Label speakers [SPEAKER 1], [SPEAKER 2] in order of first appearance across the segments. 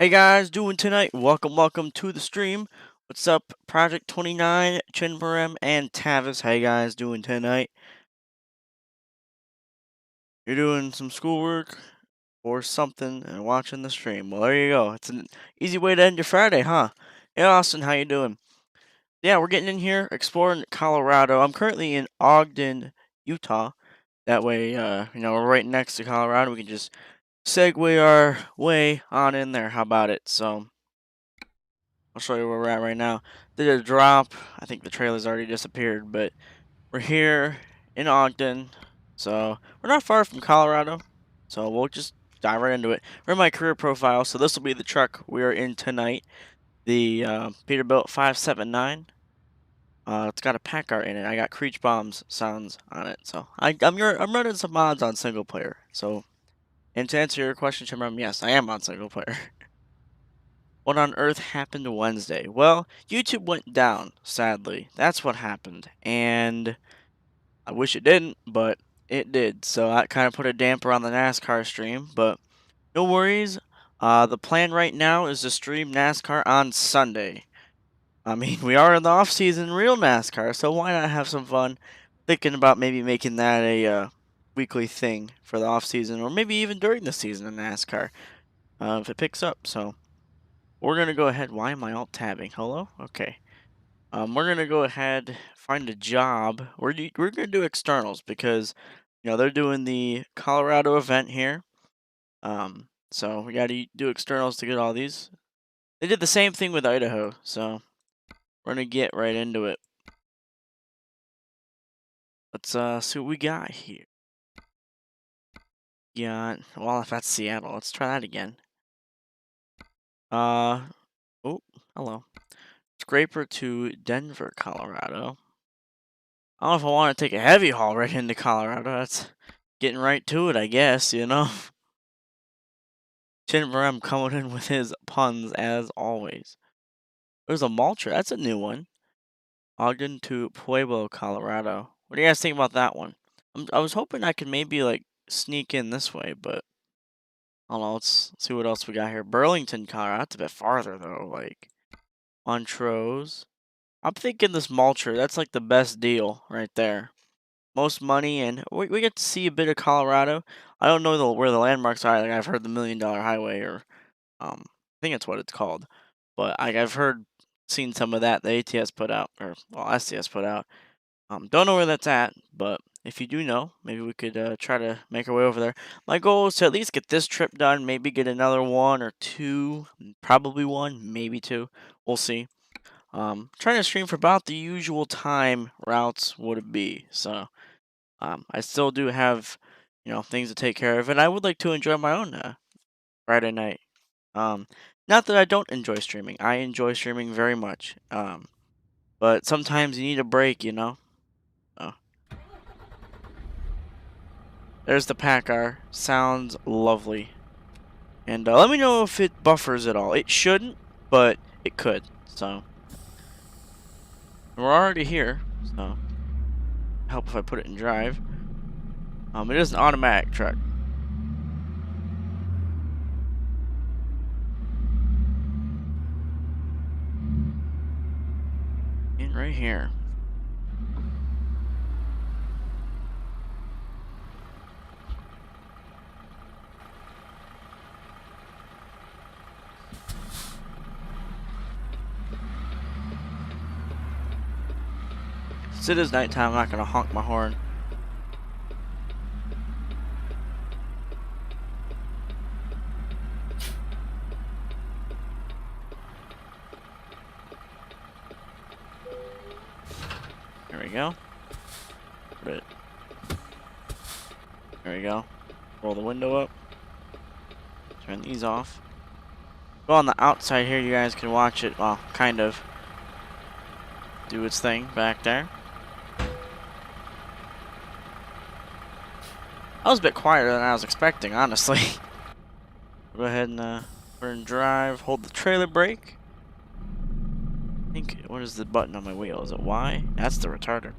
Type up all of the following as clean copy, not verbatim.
[SPEAKER 1] Hey guys, doing tonight? Welcome to the stream. What's up, Project 29, Chinvarem, and Tavis? How you guys doing tonight? You're doing some schoolwork or something and watching the stream. Well, there you go. It's an easy way to end your Friday, huh? Hey, Austin, how you doing? Yeah, we're getting in here, exploring Colorado. I'm currently in Ogden, Utah. That way, we're right next to Colorado. We can just segue our way on in there. How about it? So, I'll show you where we're at right now. Did a drop. I think the trailer's already disappeared, but we're here in Ogden. So we're not far from Colorado. So we'll just dive right into it. We're in my career profile. So this will be the truck we are in tonight. The Peterbilt 579. It's got a Packard in it. I got Creech Bombs sounds on it. So I'm running some mods on single player. So, and to answer your question, Chimram, yes, I am on single player. What on earth happened Wednesday? Well, YouTube went down, sadly. That's what happened. And I wish it didn't, but it did. So that kind of put a damper on the NASCAR stream. But no worries. The plan right now is to stream NASCAR on Sunday. I mean, we are in the off-season real NASCAR, so why not have some fun thinking about maybe making that a weekly thing for the off-season, or maybe even during the season of NASCAR if it picks up. So we're gonna go ahead. Why am I alt tabbing? Hello? Okay. We're gonna go ahead find a job. We're gonna do externals because they're doing the Colorado event here. So we gotta do externals to get all these. They did the same thing with Idaho, so we're gonna get right into it. Let's see what we got here. Yeah, well, if that's Seattle, let's try that again. Oh, hello. Scraper to Denver, Colorado. I don't know if I want to take a heavy haul right into Colorado. That's getting right to it, I guess, Chinvarem coming in with his puns as always. There's a Maltra. That's a new one. Ogden to Pueblo, Colorado. What do you guys think about that one? I was hoping I could maybe like sneak in this way, but I don't know. Let's see what else we got here. Burlington, Colorado. That's a bit farther though. Like Montrose. I'm thinking this Maltra. That's like the best deal right there. Most money, and we get to see a bit of Colorado. I don't know where the landmarks are. Like I've heard the $1 Million Highway, or I think that's what it's called. But I've seen some of that the ATS put out, or well, STS put out. Don't know where that's at, but if you do know, maybe we could try to make our way over there. My goal is to at least get this trip done, maybe get another one or two, probably one, maybe two. We'll see. Trying to stream for about the usual time routes would it be. So I still do have things to take care of, and I would like to enjoy my own Friday night. Not that I don't enjoy streaming. I enjoy streaming very much. But sometimes you need a break. Oh, there's the Packard. Sounds lovely. And let me know if it buffers at all. It shouldn't, but it could. So we're already here. So help if I put it in drive. It is an automatic truck. And right here. Since it is nighttime, I'm not gonna honk my horn. There we go. There we go. Roll the window up. Turn these off. Go on the outside here, you guys can watch it, well, kind of do its thing back there. That was a bit quieter than I was expecting, honestly. Go ahead and put in drive, hold the trailer brake. I think, what is the button on my wheel? Is it Y? That's the retarder.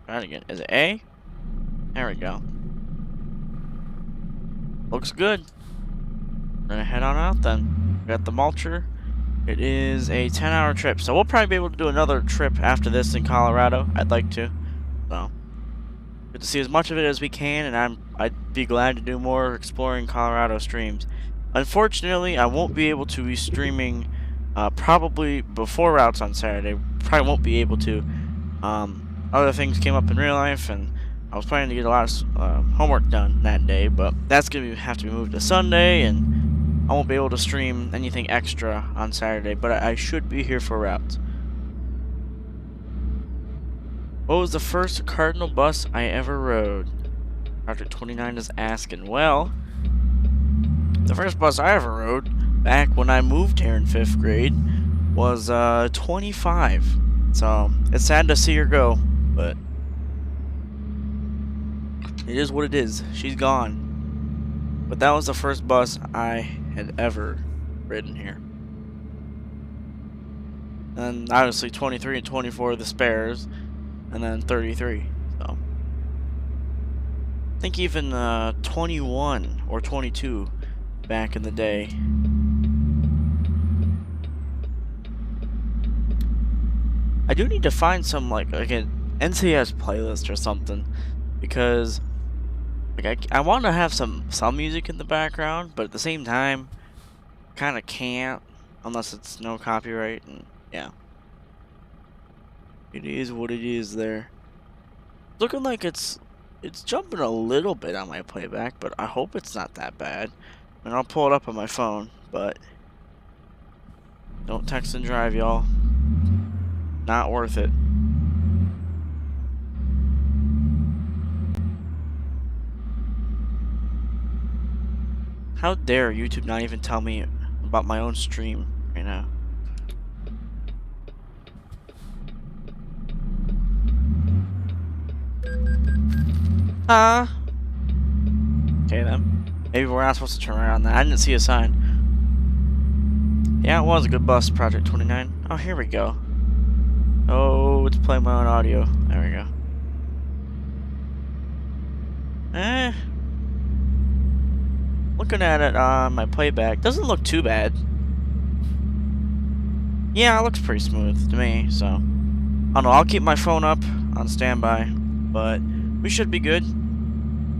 [SPEAKER 1] Try it again. Is it A? There we go. Looks good. We're gonna head on out then. got the mulcher. It is a 10-hour trip, so we'll probably be able to do another trip after this in Colorado. I'd like to. So, get to see as much of it as we can, and I'd be glad to do more exploring Colorado streams. Unfortunately, I won't be able to be streaming probably before routes on Saturday. Probably won't be able to. Other things came up in real life, and I was planning to get a lot of homework done that day, but that's going to have to be moved to Sunday, and I won't be able to stream anything extra on Saturday, but I should be here for routes. What was the first Cardinal bus I ever rode? Project 29 is asking. Well, the first bus I ever rode back when I moved here in 5th grade was 25. So it's sad to see her go, but it is what it is. She's gone. But that was the first bus I had ever ridden here. And obviously 23 and 24 are the spares, and then 33. So I think even 21 or 22 back in the day. I do need to find some like an NCS playlist or something, because like I want to have some music in the background, but at the same time, kind of can't unless it's no copyright. And yeah, it is what it is. There, looking like it's jumping a little bit on my playback, but I hope it's not that bad. And I'll pull it up on my phone, but don't text and drive, y'all. Not worth it. How dare YouTube not even tell me about my own stream right now? Okay then. Maybe we're not supposed to turn around that. I didn't see a sign. Yeah, it was a good bus, Project 29. Oh, here we go. Oh, it's playing my own audio. There we go. Looking at it on my playback, doesn't look too bad. Yeah, it looks pretty smooth to me, so I don't know, I'll keep my phone up on standby, but we should be good.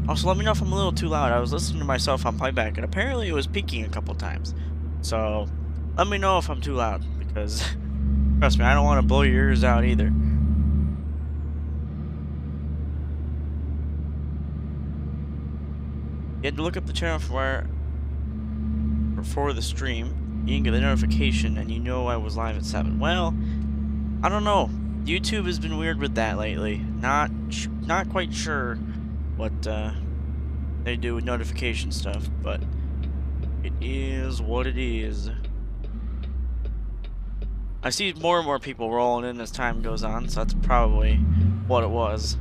[SPEAKER 1] Also, let me know if I'm a little too loud. I was listening to myself on playback, and apparently it was peaking a couple times. So, let me know if I'm too loud, because trust me, I don't want to blow your ears out either. You had to look up the channel for the stream. You didn't get the notification, and you know I was live at 7. Well, I don't know. YouTube has been weird with that lately. Not quite sure what they do with notification stuff, but it is what it is. I see more and more people rolling in as time goes on, so that's probably what it was.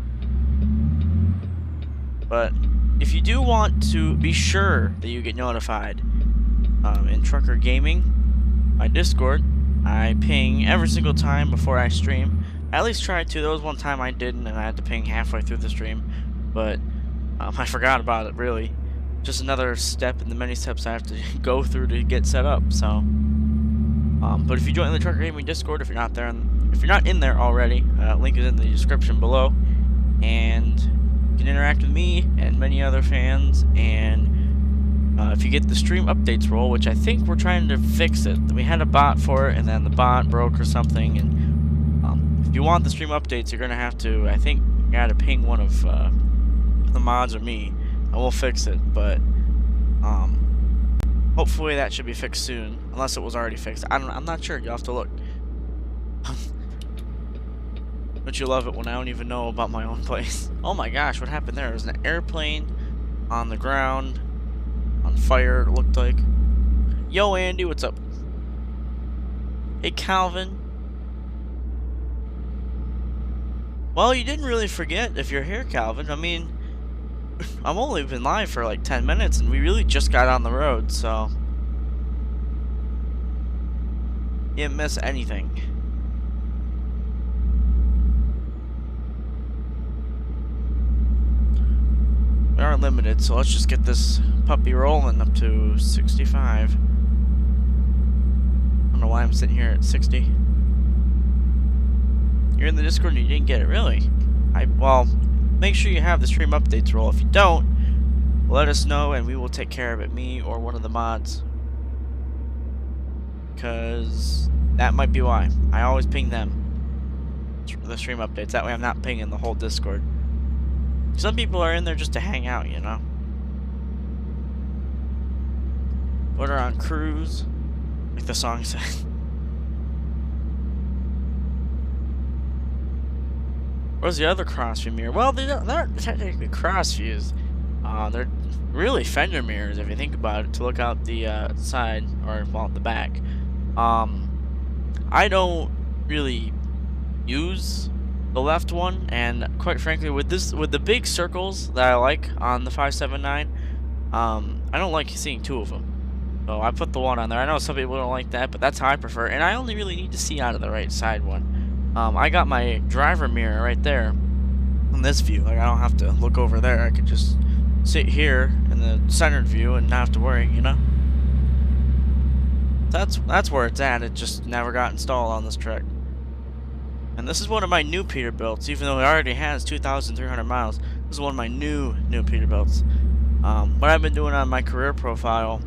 [SPEAKER 1] But if you do want to be sure that you get notified in Trucker Gaming, my Discord, I ping every single time before I stream. I at least try to. There was one time I didn't, and I had to ping halfway through the stream, but I forgot about it, really. Just another step in the many steps I have to go through to get set up, so. But if you join the Trucker Gaming Discord, if you're not in there already, link is in the description below, and you can interact with me and many other fans. And if you get the stream updates role, which I think we're trying to fix it, we had a bot for it, and then the bot broke or something. And if you want the stream updates, you're gonna have to, I think, you gotta ping one of the mods or me, and we'll fix it. But hopefully that should be fixed soon, unless it was already fixed. I'm not sure. You'll have to look. Don't you love it when I don't even know about my own place? Oh my gosh, what happened there? There's an airplane on the ground, on fire, it looked like. Yo, Andy, what's up? Hey, Calvin. Well, you didn't really forget if you're here, Calvin. I mean, I've only been live for like 10 minutes, and we really just got on the road, so you didn't miss anything. We are limited, so let's just get this puppy rolling up to 65. don't know why I'm sitting here at 60. You're in the Discord and you didn't get it, really? Well, make sure you have the stream updates roll. If you don't, let us know and we will take care of it, me or one of the mods. Because that might be why. I always ping them. The stream updates. That way I'm not pinging the whole Discord. Some people are in there just to hang out, you know? But are on cruise, like the song said. Where's the other crossview mirror? Well, they're not technically crossviews. They're really fender mirrors if you think about it, to look out the side, or well, the back. I don't really use the left one, and quite frankly, with the big circles that I like on the 579, I don't like seeing two of them. So I put the one on there. I know some people don't like that, but that's how I prefer. And I only really need to see out of the right side one. I got my driver mirror right there in this view. Like I don't have to look over there. I could just sit here in the centered view and not have to worry, you know? That's where it's at. It just never got installed on this truck. And this is one of my new Peterbilts, even though it already has 2,300 miles. This is one of my new Peterbilts. What I've been doing on my career profile,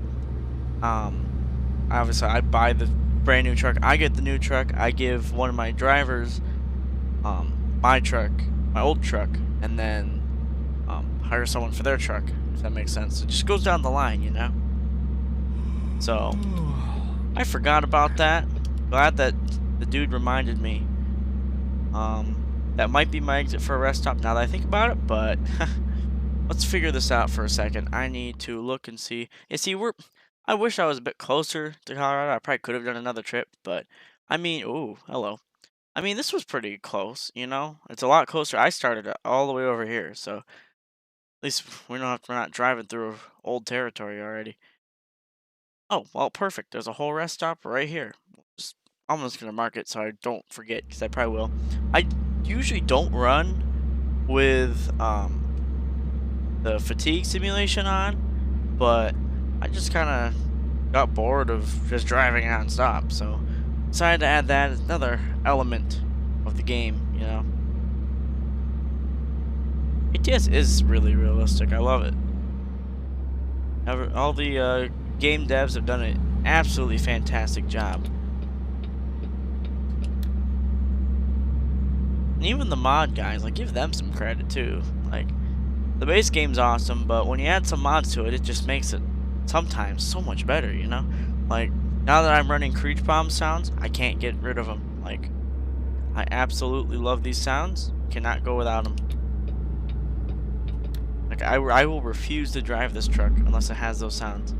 [SPEAKER 1] obviously I buy the brand new truck, I get the new truck, I give one of my drivers my truck, my old truck, and then hire someone for their truck, if that makes sense. It just goes down the line, you know? So, I forgot about that. Glad that the dude reminded me. That might be my exit for a rest stop now that I think about it, but let's figure this out for a second. I need to look and see. Yeah, see, I wish I was a bit closer to Colorado. I probably could have done another trip, but I mean, ooh, hello. I mean, this was pretty close, you know? It's a lot closer. I started all the way over here, so at least we're not driving through old territory already. Oh, well, perfect. There's a whole rest stop right here. I'm just going to mark it so I don't forget, because I probably will. I usually don't run with the fatigue simulation on, but I just kind of got bored of just driving non-stop, so decided to add that as another element of the game, you know. ATS is really realistic. I love it. All the game devs have done an absolutely fantastic job. And even the mod guys, like, give them some credit too. Like, the base game's awesome, but when you add some mods to it, it just makes it sometimes so much better, you know? Like, now that I'm running Creech Bomb sounds, I can't get rid of them. Like, I absolutely love these sounds. Cannot go without them. Like, I will refuse to drive this truck unless it has those sounds.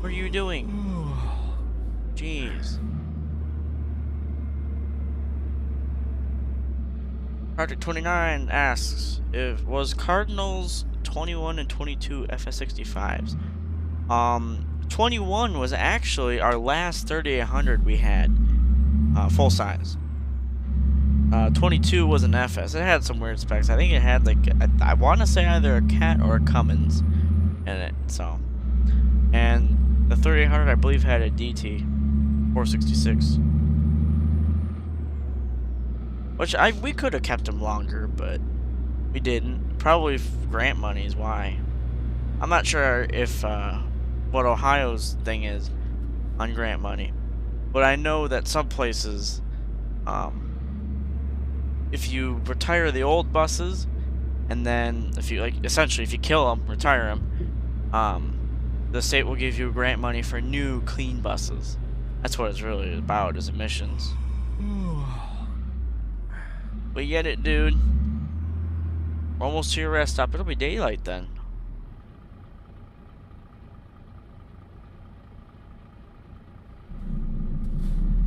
[SPEAKER 1] What are you doing? Jeez. Project 29 asks, was Cardinals 21 and 22 FS65s? 21 was actually our last 3800 we had, full size. 22 was an FS. It had some weird specs. I think it had, like, I want to say either a Cat or a Cummins in it, so. And the 3800, I believe, had a DT 466. Which we could have kept him longer, but we didn't. Probably grant money is why. I'm not sure if what Ohio's thing is on grant money, but I know that some places, if you retire the old buses, and then if you essentially if you kill them, retire them, the state will give you grant money for new clean buses. That's what it's really about, is emissions. We get it, dude. We're almost to your rest stop. It'll be daylight then.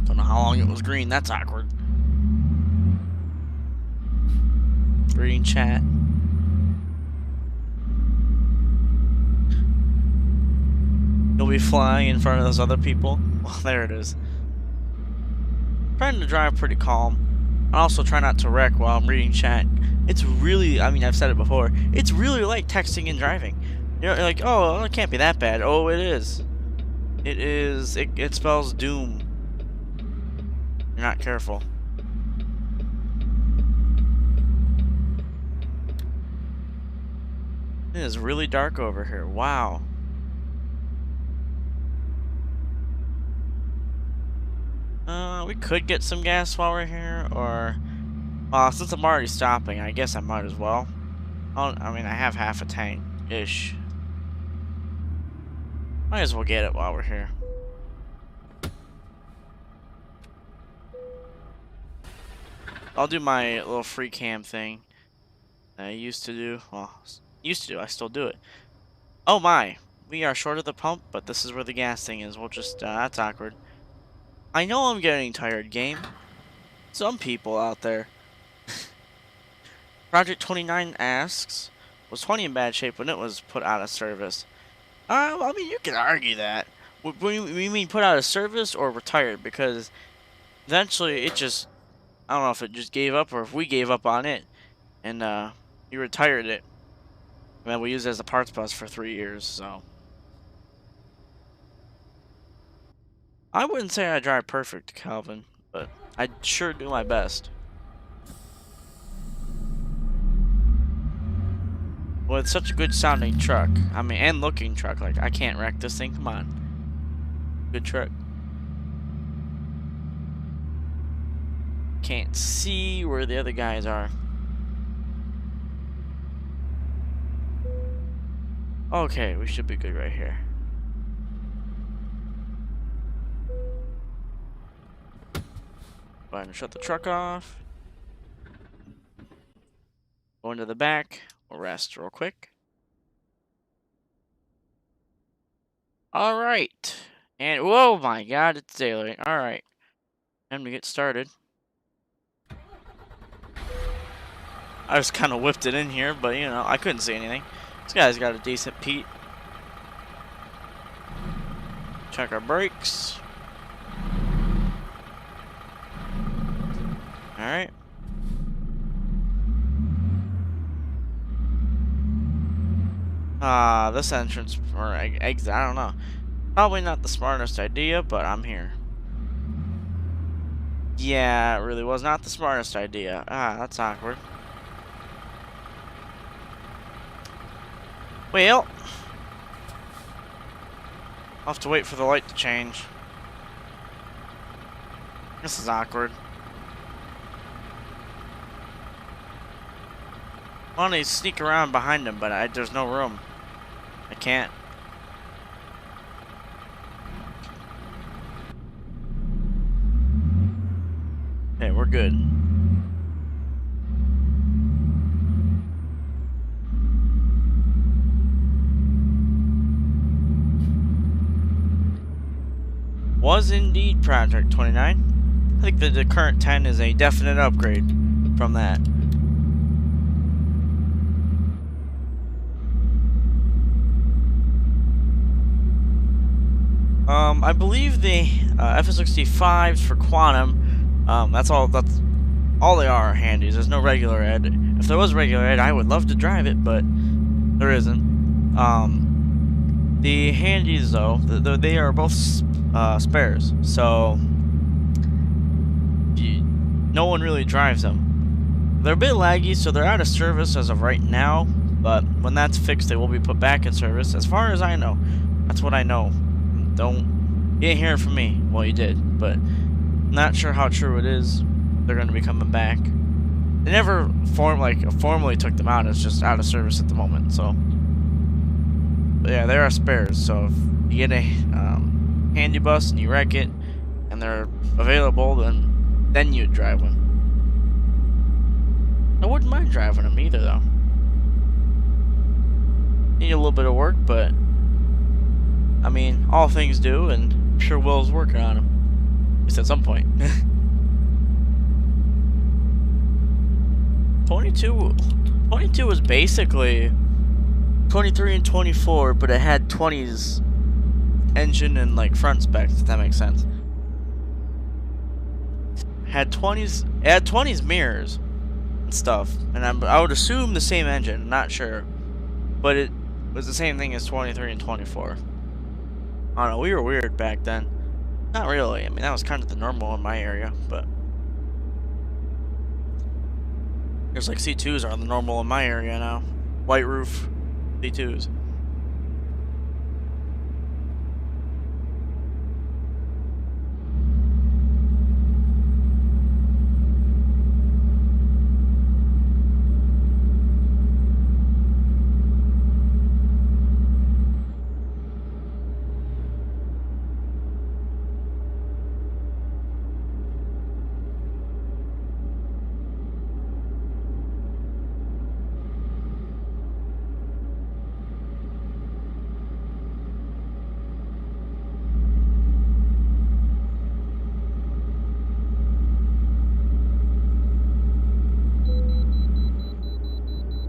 [SPEAKER 1] Don't know how long it was green. That's awkward. Reading chat. You'll be flying in front of those other people. Well, there it is. Trying to drive pretty calm. I also try not to wreck while I'm reading chat. It's really, I mean, I've said it before, it's really like texting and driving. You're like, oh, it can't be that bad. Oh, it is. It spells doom. You're not careful. It is really dark over here. Wow. We could get some gas while we're here, or since I'm already stopping, I guess I might as well. I mean, I have half a tank-ish. Might as well get it while we're here. I'll do my little free cam thing that I used to do. Well, I still do it. Oh my, we are short of the pump, but this is where the gas thing is. We'll just, that's awkward. I know I'm getting tired, game. Some people out there. Project 29 asks, was 20 in bad shape when it was put out of service? I mean, you can argue that. We mean put out of service or retired, because eventually it just, I don't know if it just gave up or if we gave up on it, and you retired it. And then we used it as a parts bus for 3 years, so. I wouldn't say I drive perfect, Calvin, but I sure do my best. Well, it's such a good sounding truck. I mean, and looking truck. Like, I can't wreck this thing. Come on. Good truck. Can't see where the other guys are. Okay, we should be good right here. Go ahead and shut the truck off. Go into the back. We'll rest real quick. Alright. And, whoa, my God, it's daylight. Alright. Time to get started. I just kind of whipped it in here, but, you know, I couldn't see anything. This guy's got a decent Pete. Check our brakes. Alright. This entrance or exit, I don't know. Probably not the smartest idea, but I'm here. Yeah, it really was not the smartest idea. That's awkward. Well, I'll have to wait for the light to change. This is awkward. I want to sneak around behind him, but there's no room. I can't. Okay, we're good. Was indeed Project 29. I think that the current 10 is a definite upgrade from that. I believe the FS65s for Quantum, that's all they are handies. There's no regular ed. If there was regular ed, I would love to drive it, but there isn't. The handies, though, they are both spares, so no one really drives them. They're a bit laggy, so they're out of service as of right now, but when that's fixed, they will be put back in service, as far as I know. That's what I know. You didn't hear it from me. Well, you did, but not sure how true it is. They're going to be coming back. They never formally took them out. It's just out of service at the moment. So, but yeah, there are spares. So if you get a handy bus and you wreck it, and they're available, then you'd drive one. I wouldn't mind driving them either, though. Need a little bit of work, but I mean, all things do, and I'm sure Will's working on them. At least at some point. 22 was basically 23 and 24, but it had 20's engine and like front specs, if that makes sense. It had 20's mirrors and stuff, and I would assume the same engine, not sure, but it was the same thing as 23 and 24. I don't know, we were weird back then. Not really. I mean, that was kind of the normal in my area, but there's like C2s are the normal in my area now. White roof C2s.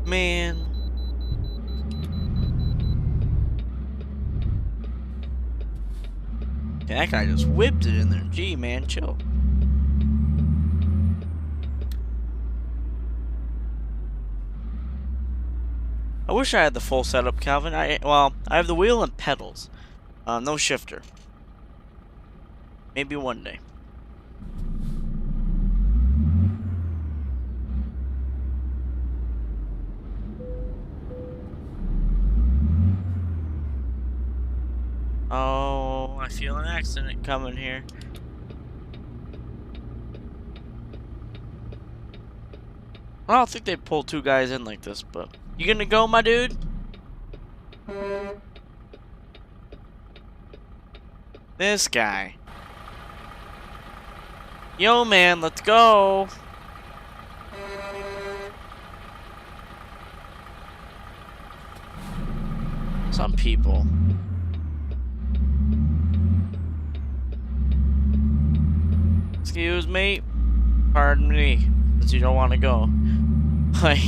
[SPEAKER 1] Man. Yeah, that guy just whipped it in there. Gee, man, chill. I wish I had the full setup, Calvin. Well, I have the wheel and pedals. No shifter. Maybe one day. Oh, I feel an accident coming here. I don't think they'd pull two guys in like this, but... You gonna go, my dude? This guy. Yo, man, let's go. Some people. Excuse me. Pardon me. Since you don't want to go. Like...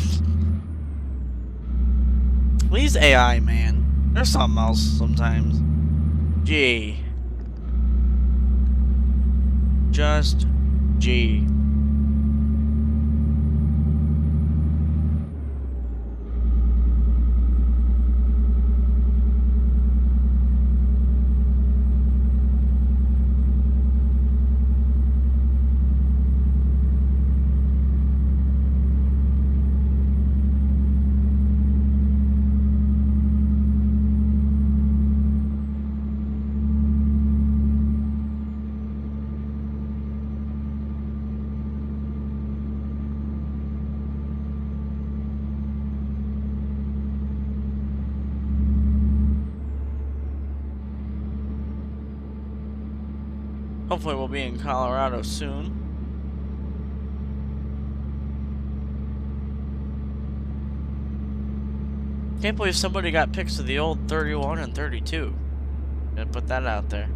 [SPEAKER 1] These AI, man. There's something else sometimes. Gee. Just G. Hopefully we'll be in Colorado soon. Can't believe somebody got pics of the old 31 and 32. Gonna put that out there.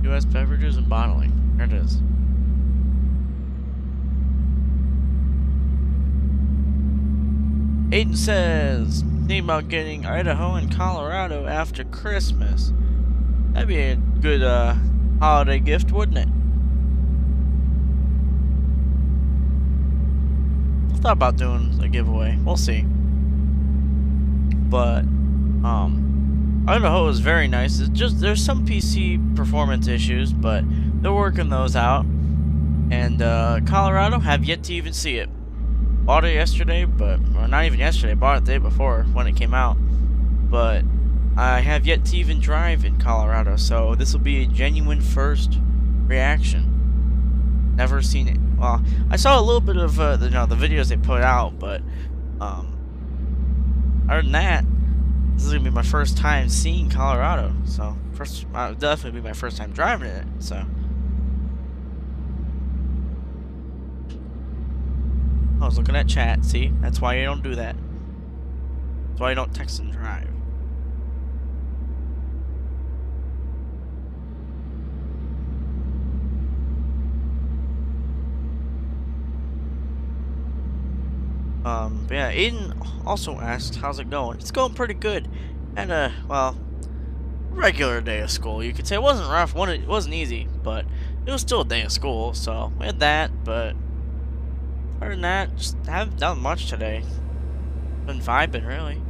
[SPEAKER 1] U.S. beverages and bottling. There it is. Aiden says, think about getting Idaho and Colorado after Christmas. That'd be a good holiday gift, wouldn't it? I thought about doing a giveaway. We'll see. But Idaho is very nice. It's just there's some PC performance issues, but they're working those out. And Colorado, have yet to even see it. Bought it yesterday, or not even yesterday, bought it the day before when it came out. But I have yet to even drive in Colorado, so this will be a genuine first reaction. Never seen it. Well, I saw a little bit of the videos they put out, but other than that, this is gonna be my first time seeing Colorado. So it'll definitely be my first time driving it. So. I was looking at chat, see? That's why you don't do that. That's why you don't text and drive. But yeah, Aiden also asked, how's it going? It's going pretty good. And, well, regular day of school. You could say it wasn't rough, it wasn't easy, but it was still a day of school, so we had that, but... Other than that, just haven't done much today. Been vibing, really.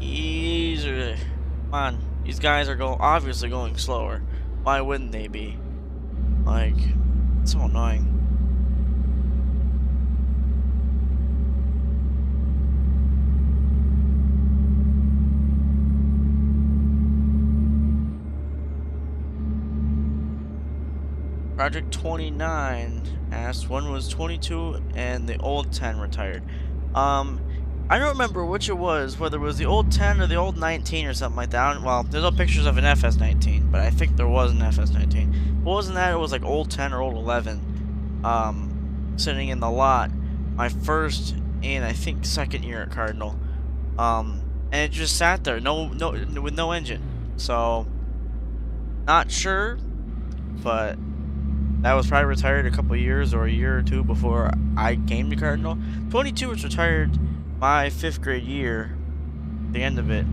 [SPEAKER 1] Easy. Come on. These guys are obviously going slower. Why wouldn't they be? Like, it's so annoying. Project 29 asked when was 22 and the old 10 retired. I don't remember which it was, whether it was the old 10 or the old 19 or something like that. Well, there's no pictures of an FS19, but I think there was an FS19. If it wasn't that, it was like old 10 or old 11. Sitting in the lot, my first and I think second year at Cardinal. And it just sat there, with no engine. So, not sure, but that was probably retired a couple years or a year or two before I came to Cardinal. 22 was retired my 5th grade year, the end of it.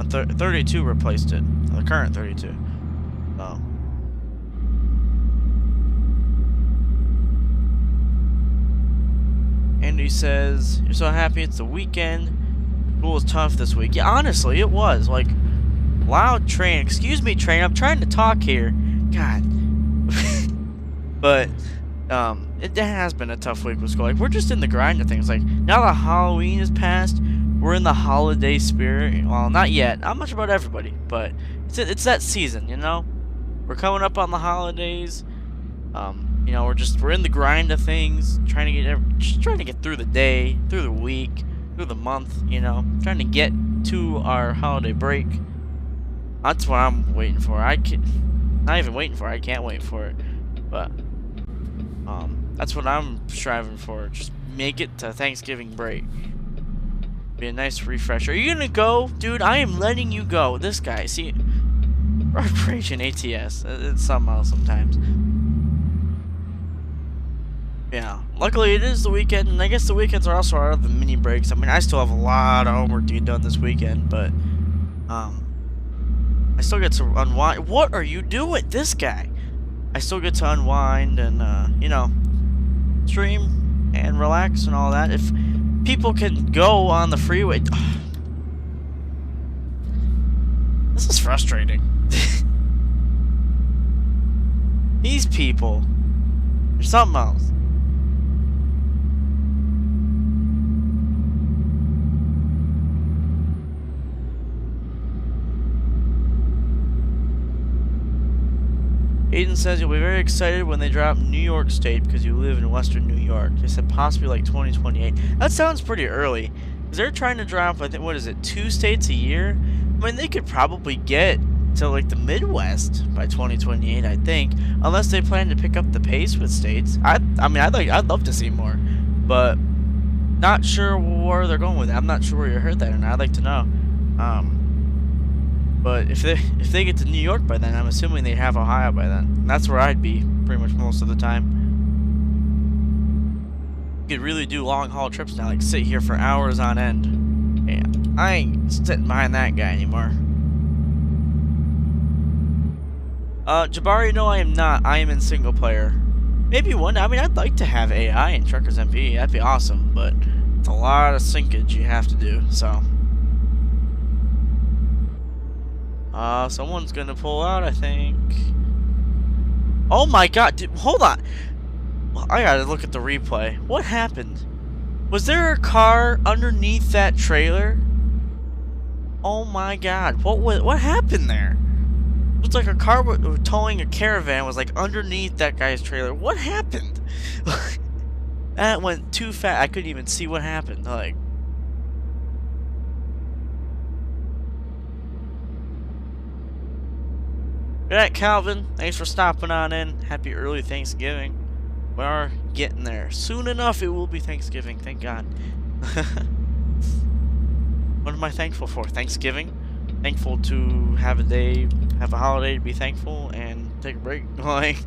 [SPEAKER 1] 32 replaced it, the current 32. So. Andy says, you're so happy it's the weekend. School was tough this week. Yeah, honestly, it was. Like, loud train. Excuse me, train. I'm trying to talk here. God. But it has been a tough week with school. Like, we're just in the grind of things. Like, now that Halloween is past, we're in the holiday spirit. Well, not yet. Not much about everybody, but it's that season, you know. We're coming up on the holidays. You know, we're in the grind of things, trying to get through the day, through the week, through the month. You know, trying to get to our holiday break. That's what I'm waiting for. Not even waiting for. I can't wait for it. But that's what I'm striving for. Just make it to Thanksgiving break. Be a nice refresher. Are you gonna go, dude? I am letting you go. This guy, see, Operation ATS. It's something else sometimes. Yeah. Luckily, it is the weekend, and I guess the weekends are also out of the mini breaks. I mean, I still have a lot of homework to get done this weekend, but I still get to unwind. What are you doing, this guy? I still get to unwind and, you know, stream and relax and all that. If people can go on the freeway... This is frustrating. These people. There's something else. Aiden says you'll be very excited when they drop New York State because you live in Western New York. They said possibly like 2028. That sounds pretty early. Because they're trying to drop, I think, what is it, 2 states a year? I mean, they could probably get to like the Midwest by 2028, I think. Unless they plan to pick up the pace with states. I mean, I'd love to see more. But not sure where they're going with it. I'm not sure where you heard that, and I'd like to know. But if they get to New York by then, I'm assuming they'd have Ohio by then. And that's where I'd be pretty much most of the time. You could really do long haul trips now, like sit here for hours on end. And I ain't sitting behind that guy anymore. Jabari, no, I am not. I am in single player. Maybe one. I mean, I'd like to have AI in Truckers MP. That'd be awesome. But it's a lot of syncage you have to do. So. Someone's gonna pull out, I think. Oh my god, dude, hold on. I gotta look at the replay. What happened? Was there a car underneath that trailer? Oh my god, what happened there? It was like a car towing a caravan was like underneath that guy's trailer. What happened? That went too fast. I couldn't even see what happened. Like. Good night, Calvin. Thanks for stopping on in. Happy early Thanksgiving. We are getting there. Soon enough, it will be Thanksgiving. Thank God. What am I thankful for? Thanksgiving? Thankful to have a holiday to be thankful and take a break. Like,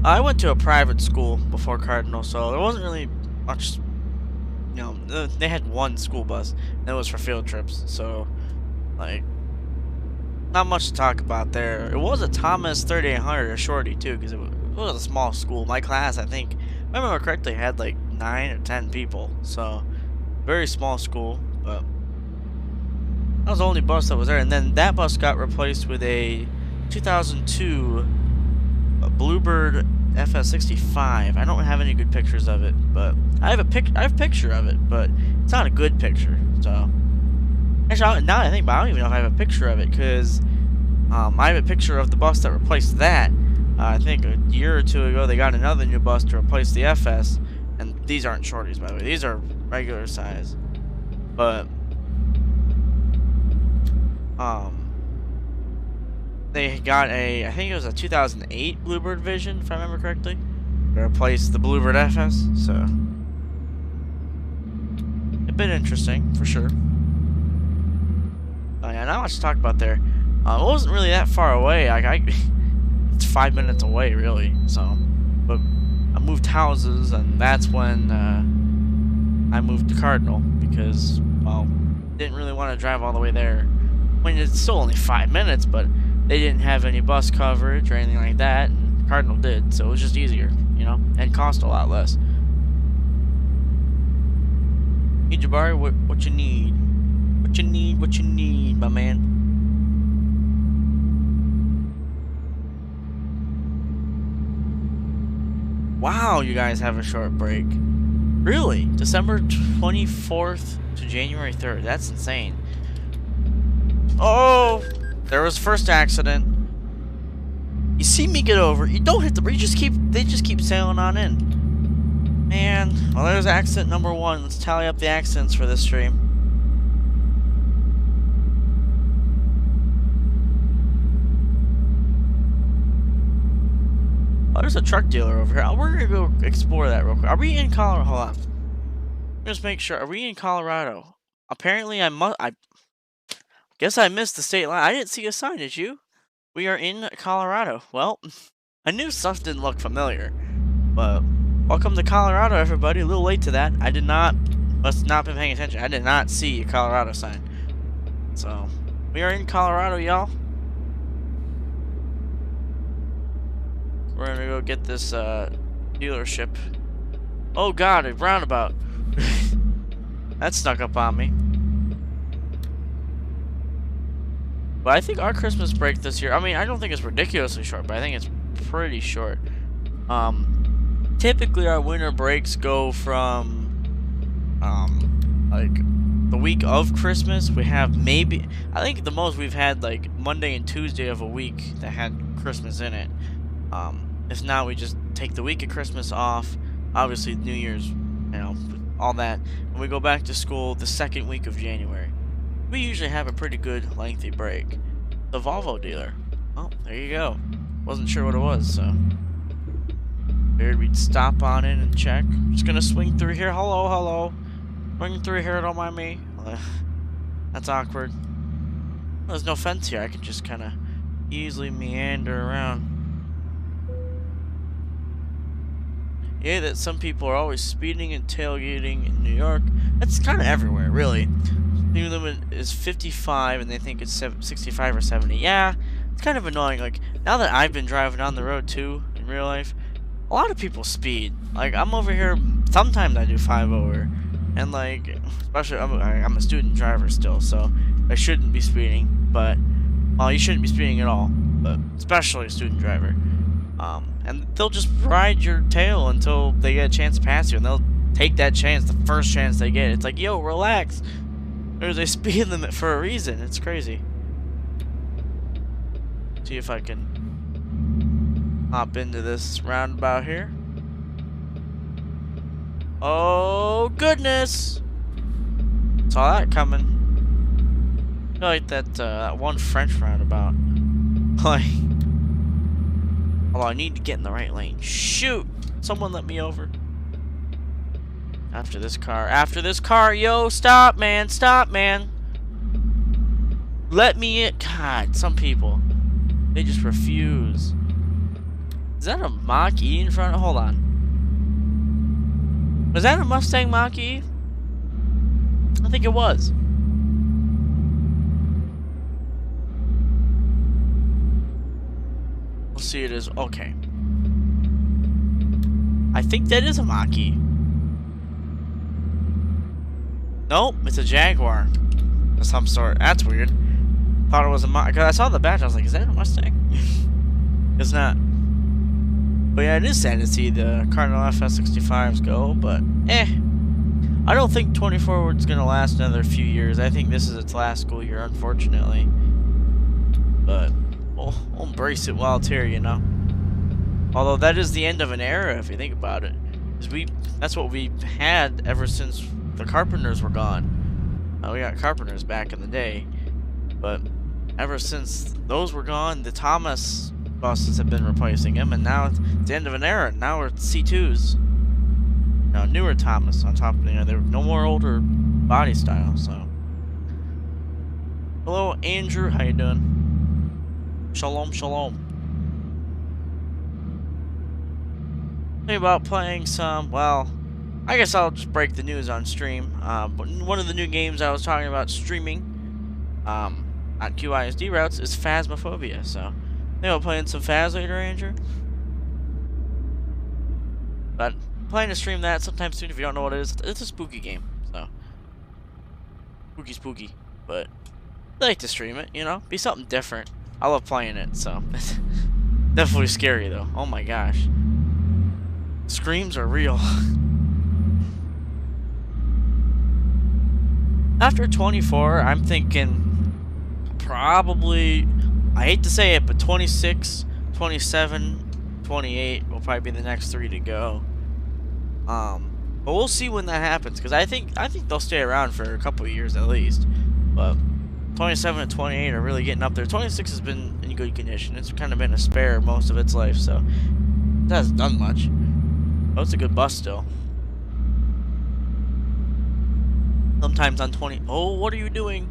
[SPEAKER 1] I went to a private school before Cardinal, so there wasn't really much. You know, they had one school bus, and it was for field trips. So. Like, not much to talk about there. It was a Thomas 3800, a shorty too, because it was a small school. My class, I think, if I remember correctly, had like 9 or 10 people. So, very small school, but that was the only bus that was there. And then that bus got replaced with a 2002 Bluebird FS65. I don't have any good pictures of it, but I have a picture of it, but it's not a good picture. So, actually, now that I think about it, I don't even know if I have a picture of it, because I have a picture of the bus that replaced that. I think a year or two ago, they got another new bus to replace the FS, and these aren't shorties, by the way. These are regular size. But, they got I think it was a 2008 Bluebird Vision, if I remember correctly, to replace the Bluebird FS, so. A bit interesting, for sure. Yeah, not much to talk about there. It wasn't really that far away. It's 5 minutes away, really. So, but I moved houses, and that's when I moved to Cardinal, because, well, didn't really want to drive all the way there. I mean, it's still only 5 minutes, but they didn't have any bus coverage or anything like that, and Cardinal did, so it was just easier, you know, and cost a lot less. Hey, Jabari, what you need? What you need, my man? Wow, you guys have a short break. Really? December 24th to January 3rd. That's insane. Oh, there was first accident. You see me get over. You don't hit the brakes. They just keep sailing on in. Man, well, there's accident number 1. Let's tally up the accidents for this stream. Oh, there's a truck dealer over here. We're gonna go explore that real quick. Are we in Colorado? Hold on. Just make sure. Are we in Colorado? Apparently, I guess I missed the state line. I didn't see a sign. Did you? We are in Colorado. Well, I knew stuff didn't look familiar, but welcome to Colorado, everybody. A little late to that. Must not been paying attention. I did not see a Colorado sign. So, we are in Colorado, y'all. We're gonna go get this dealership. Oh god, a roundabout. That snuck up on me. But I think our Christmas break this year, I mean, I don't think it's ridiculously short, but I think it's pretty short. Typically our winter breaks go from like the week of Christmas. We have maybe, I think the most we've had like Monday and Tuesday of a week that had Christmas in it. If not, we just take the week of Christmas off. Obviously, New Year's, you know, all that. And we go back to school the second week of January. We usually have a pretty good lengthy break. The Volvo dealer. Oh, there you go. Wasn't sure what it was, so. Figured we'd stop on in and check. Just gonna swing through here. Hello, hello. Swing through here, don't mind me. That's awkward. Well, there's no fence here. I can just kind of easily meander around. Yeah, that some people are always speeding and tailgating in New York. That's kind of everywhere, really. New limit is 55, and they think it's 65 or 70. Yeah, it's kind of annoying. Like, now that I've been driving on the road, too, in real life, a lot of people speed. Like, I'm over here, sometimes I do 5-over. And, like, especially, I'm a student driver still, so I shouldn't be speeding. But, well, you shouldn't be speeding at all. But, especially a student driver. And they'll just ride your tail until they get a chance to pass you, and they'll take that chance, the first chance they get. It's like, yo, relax. There's a speed limit for a reason. It's crazy. See if I can hop into this roundabout here. Oh, goodness. Saw that coming. I feel like that one French roundabout. Like, oh, I need to get in the right lane. Shoot! Someone let me over. After this car, yo, stop, man, let me in. God, some people, they just refuse. Is that a Mach-E in front? Hold on. Was that a Mustang Mach-E? I think it was. We'll see it is, okay. I think that is a Mach-E. Nope, it's a Jaguar of some sort. That's weird. Thought it was a Mach-E. Cause I saw the badge, I was like, is that a Mustang? It's not. But yeah, it is sad to see the Cardinal FS65s go, but I don't think 24 is going to last another few years. I think this is its last school year, unfortunately. But we'll embrace it while it's here, you know. Although that is the end of an era, if you think about it. That's what we had ever since the Carpenters were gone. We got Carpenters back in the day. But ever since those were gone, the Thomas buses have been replacing them, and now it's the end of an era. Now we're C2s. Now newer Thomas on top of there. There no more older body style. So, hello Andrew, how you doing? Shalom, shalom. Think about playing some. Well, I guess I'll just break the news on stream. But one of the new games I was talking about streaming on QISD routes is Phasmophobia. So. Think about playing some Phas later, Andrew. But planning to stream that sometime soon if you don't know what it is. It's a spooky game, so spooky. But I like to stream it, you know, be something different. I love playing it, so definitely scary though. Oh my gosh, screams are real. After 24, I'm thinking probably. I hate to say it, but 26, 27, 28 will probably be the next 3 to go. But we'll see when that happens, because I think they'll stay around for a couple of years at least. But 27 and 28 are really getting up there. 26 has been in good condition. It's kind of been a spare most of its life, so it hasn't done much. But it's a good bus still. Sometimes on 20. Oh, what are you doing?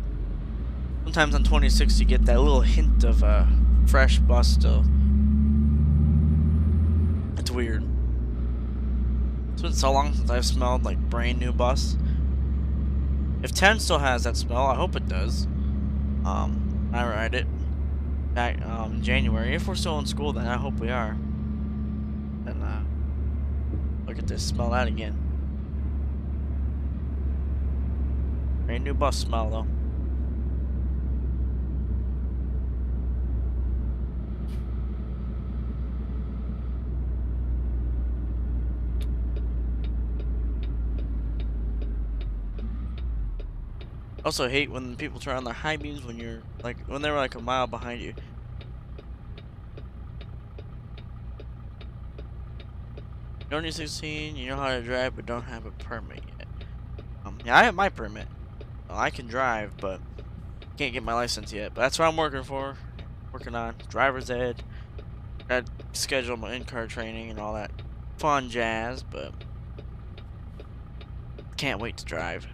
[SPEAKER 1] Sometimes on 26 you get that little hint of a fresh bus still. It's weird. It's been so long since I've smelled like brand new bus. If 10 still has that smell, I hope it does. I ride it back in January. If we're still in school, then I hope we are. And look at this, smell that again. Brand new bus smell though. Also hate when people turn on their high beams when you're like when they're like a mile behind you. You're only 16, you know how to drive but don't have a permit yet. Yeah, I have my permit. Well, I can drive, but can't get my license yet. But that's what I'm working on. Driver's ed. Got to schedule my in-car training and all that fun jazz, but can't wait to drive.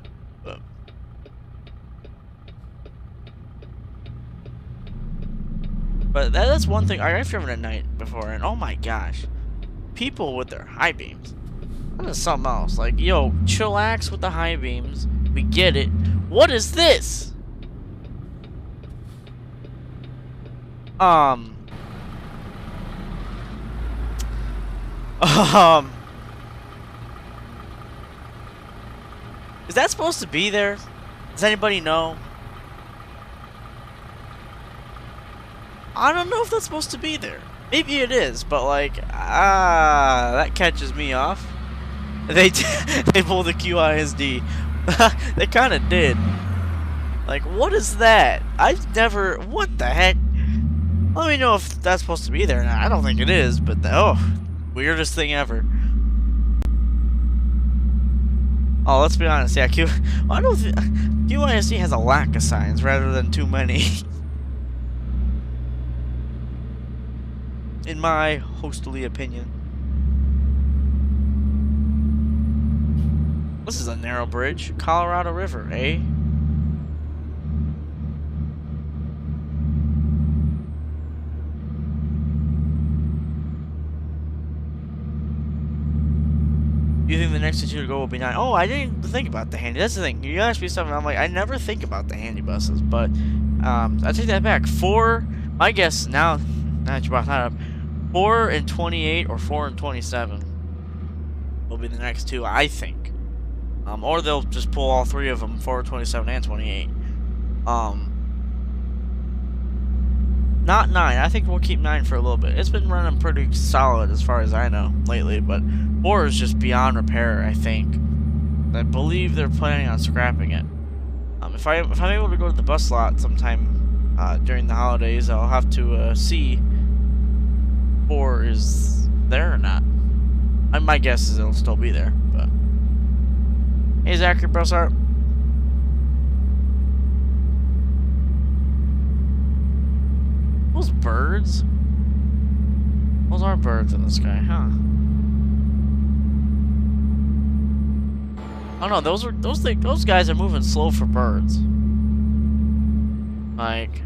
[SPEAKER 1] But that's one thing. I've driven at night before, and oh my gosh, people with their high beams. That is something else. Like, yo, chillax with the high beams. We get it. What is this? Is that supposed to be there? Does anybody know? I don't know if that's supposed to be there. Maybe it is, but like, that catches me off. They pulled the QISD. They kind of did. Like, what is that? I've never. What the heck? Let me know if that's supposed to be there. I don't think it is, but weirdest thing ever. Oh, let's be honest. Yeah, QISD has a lack of signs rather than too many. In my hostily opinion. This is a narrow bridge. Colorado River, eh? You think the next two to go will be 9? Oh, I didn't even think about the handy. That's the thing. You asked me something. I'm like, I never think about the handy buses, but I take that back. 4. My guess now that you brought that up. 4 and 28 or 4 and 27. be the next two, I think. Or they'll just pull all three of them for 27 and 28. Not 9. I think we'll keep 9 for a little bit. It's been running pretty solid as far as I know lately, but 4 is just beyond repair, I think. I believe they're planning on scrapping it. If I'm able to go to the bus lot sometime during the holidays, I'll have to see 4 is there or not. My guess is it'll still be there, but... Hey, Zachary, bus art. Those birds? Those are birds in the sky, huh? I don't know, those guys are moving slow for birds. Like...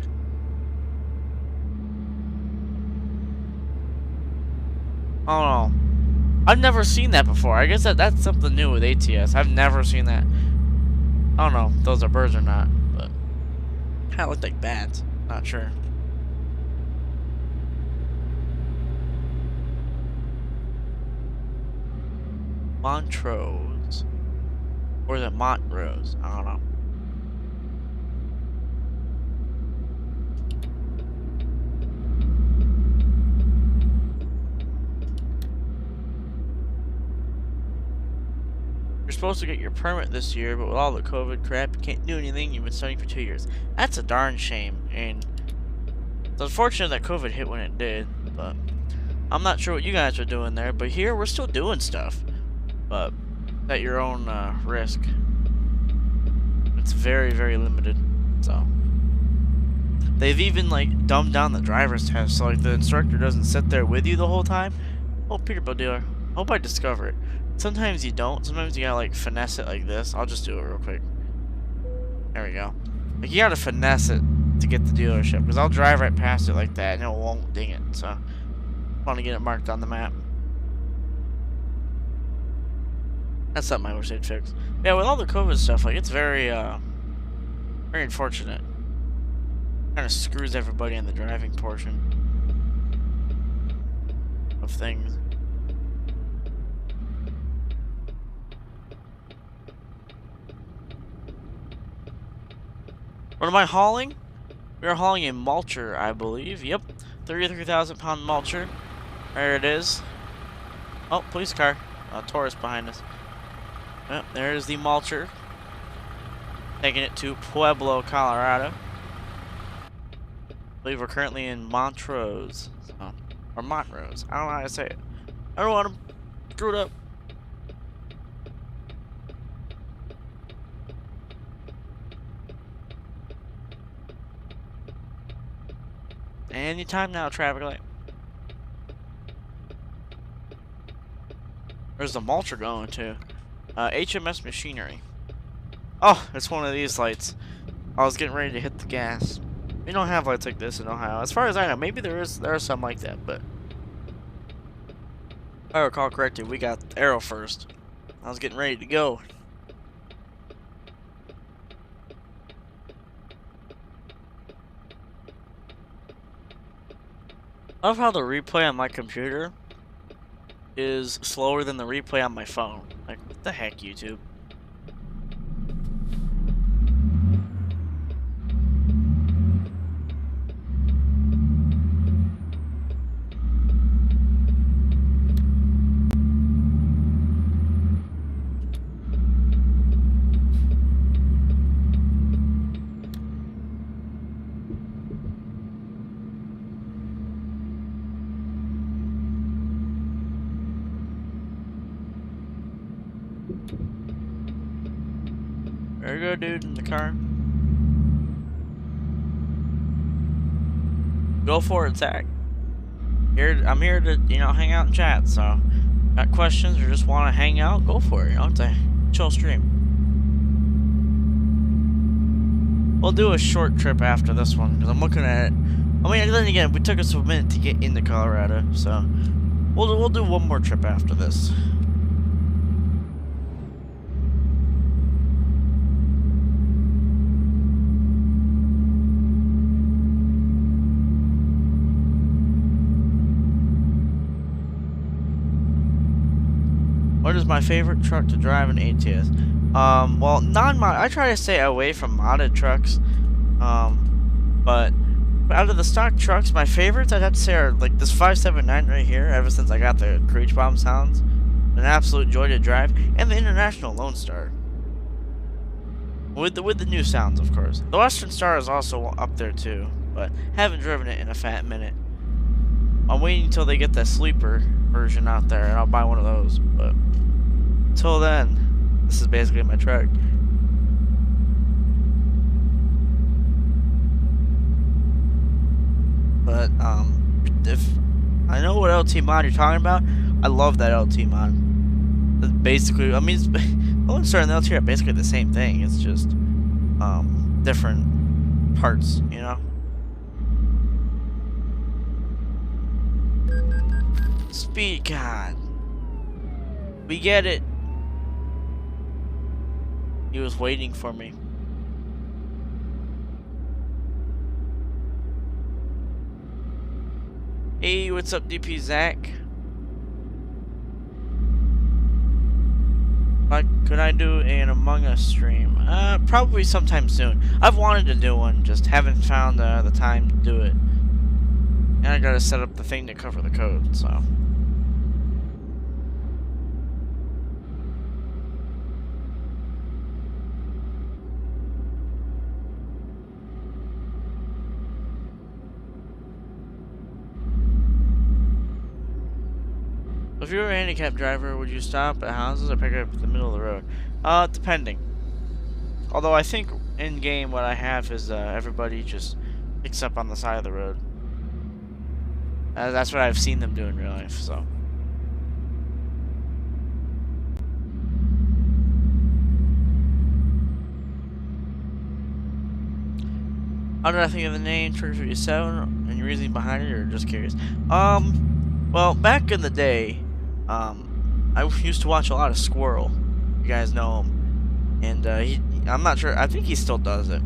[SPEAKER 1] I don't know. I've never seen that before. I guess that's something new with ATS. I've never seen that. I don't know if those are birds or not, but... Kinda look like bats. Not sure. Montrose. Or is it Montrose? I don't know. You're supposed to get your permit this year, but with all the COVID crap, you can't do anything. You've been studying for 2 years. That's a darn shame, and it's unfortunate that COVID hit when it did, but I'm not sure what you guys are doing there, but here we're still doing stuff. But at your own risk. It's very, very limited. So they've even like dumbed down the driver's test, so like the instructor doesn't sit there with you the whole time. Oh, Peterbilt dealer. Hope I discover it. Sometimes you don't. Sometimes you gotta like finesse it like this. I'll just do it real quick. There we go. Like you gotta finesse it to get the dealership, because I'll drive right past it like that and it won't ding it. So I want to get it marked on the map. That's something I wish they'd fix. Yeah, with all the COVID stuff, like it's very very unfortunate. Kind of screws everybody in the driving portion of things. What am I hauling? We are hauling a mulcher, I believe. Yep, 33,000 pound mulcher. There it is. Oh, police car. Taurus behind us. Yep, there's the mulcher. Taking it to Pueblo, Colorado. I believe we're currently in Montrose. So, or Montrose. I don't know how to say it. I don't want to screw it up. Anytime now, traffic light. Where's the mulcher going to? HMS Machinery. Oh, it's one of these lights. I was getting ready to hit the gas. We don't have lights like this in Ohio. As far as I know, maybe there are some like that, but if I recall correctly, we got Arrow first. I was getting ready to go. I love how the replay on my computer is slower than the replay on my phone. Like, what the heck, YouTube? There you go, dude, in the car. Go for it, Zach. I'm here to, hang out and chat, so got questions or just want to hang out, go for it, it's a chill stream. We'll do a short trip after this one, because I'm looking at it. I mean, then again, we took us a minute to get into Colorado, so we'll do one more trip after this. is my favorite truck to drive in ATS? Well, non-mod. I try to stay away from modded trucks. But out of the stock trucks, my favorites I'd have to say are like this 579 right here. Ever since I got the Creech Bomb sounds, an absolute joy to drive, and the International Lone Star. With the new sounds, of course. The Western Star is also up there too, but haven't driven it in a fat minute. I'm waiting until they get the sleeper version out there, and I'll buy one of those. But until then, this is basically my truck. But if I know what LT mod you're talking about, I love that LT mod. That's basically, I mean, it's, the Lone Star and the LT are basically the same thing. It's just different parts, you know. Speed God. We get it. He was waiting for me. Hey, what's up, DP Zach? Could I do an Among Us stream? Probably sometime soon. I've wanted to do one, just haven't found the time to do it. And I gotta set up the thing to cover the code, so. If you were a handicapped driver, would you stop at houses or pick up at the middle of the road? Depending. Although I think in game what I have is everybody just picks up on the side of the road. That's what I've seen them do in real life, so. How did I think of the name Trigger 57 and your reasoning behind it, or just curious? Well, back in the day, I used to watch a lot of Squirrel. You guys know him. And I'm not sure, I think he still does it.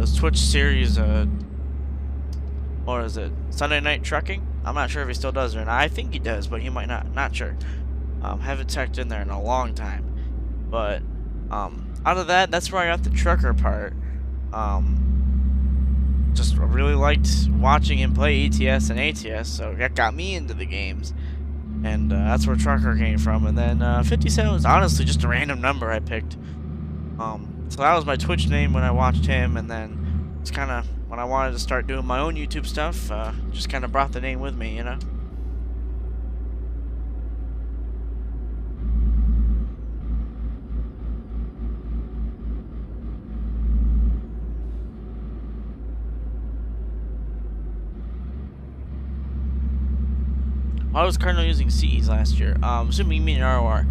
[SPEAKER 1] His Twitch series, or is it Sunday Night Trucking? I'm not sure if he still does it or not. I think he does, but he might not sure. Haven't checked in there in a long time. But out of that, that's where I got the trucker part. Just really liked watching him play ETS and ATS, so that got me into the games. And that's where trucker came from. And then 57 was honestly just a random number I picked. So that was my Twitch name when I watched him, and then it's kind of when I wanted to start doing my own YouTube stuff, just kind of brought the name with me, you know? I was Cardinal using CEs last year. Assuming you mean ROR.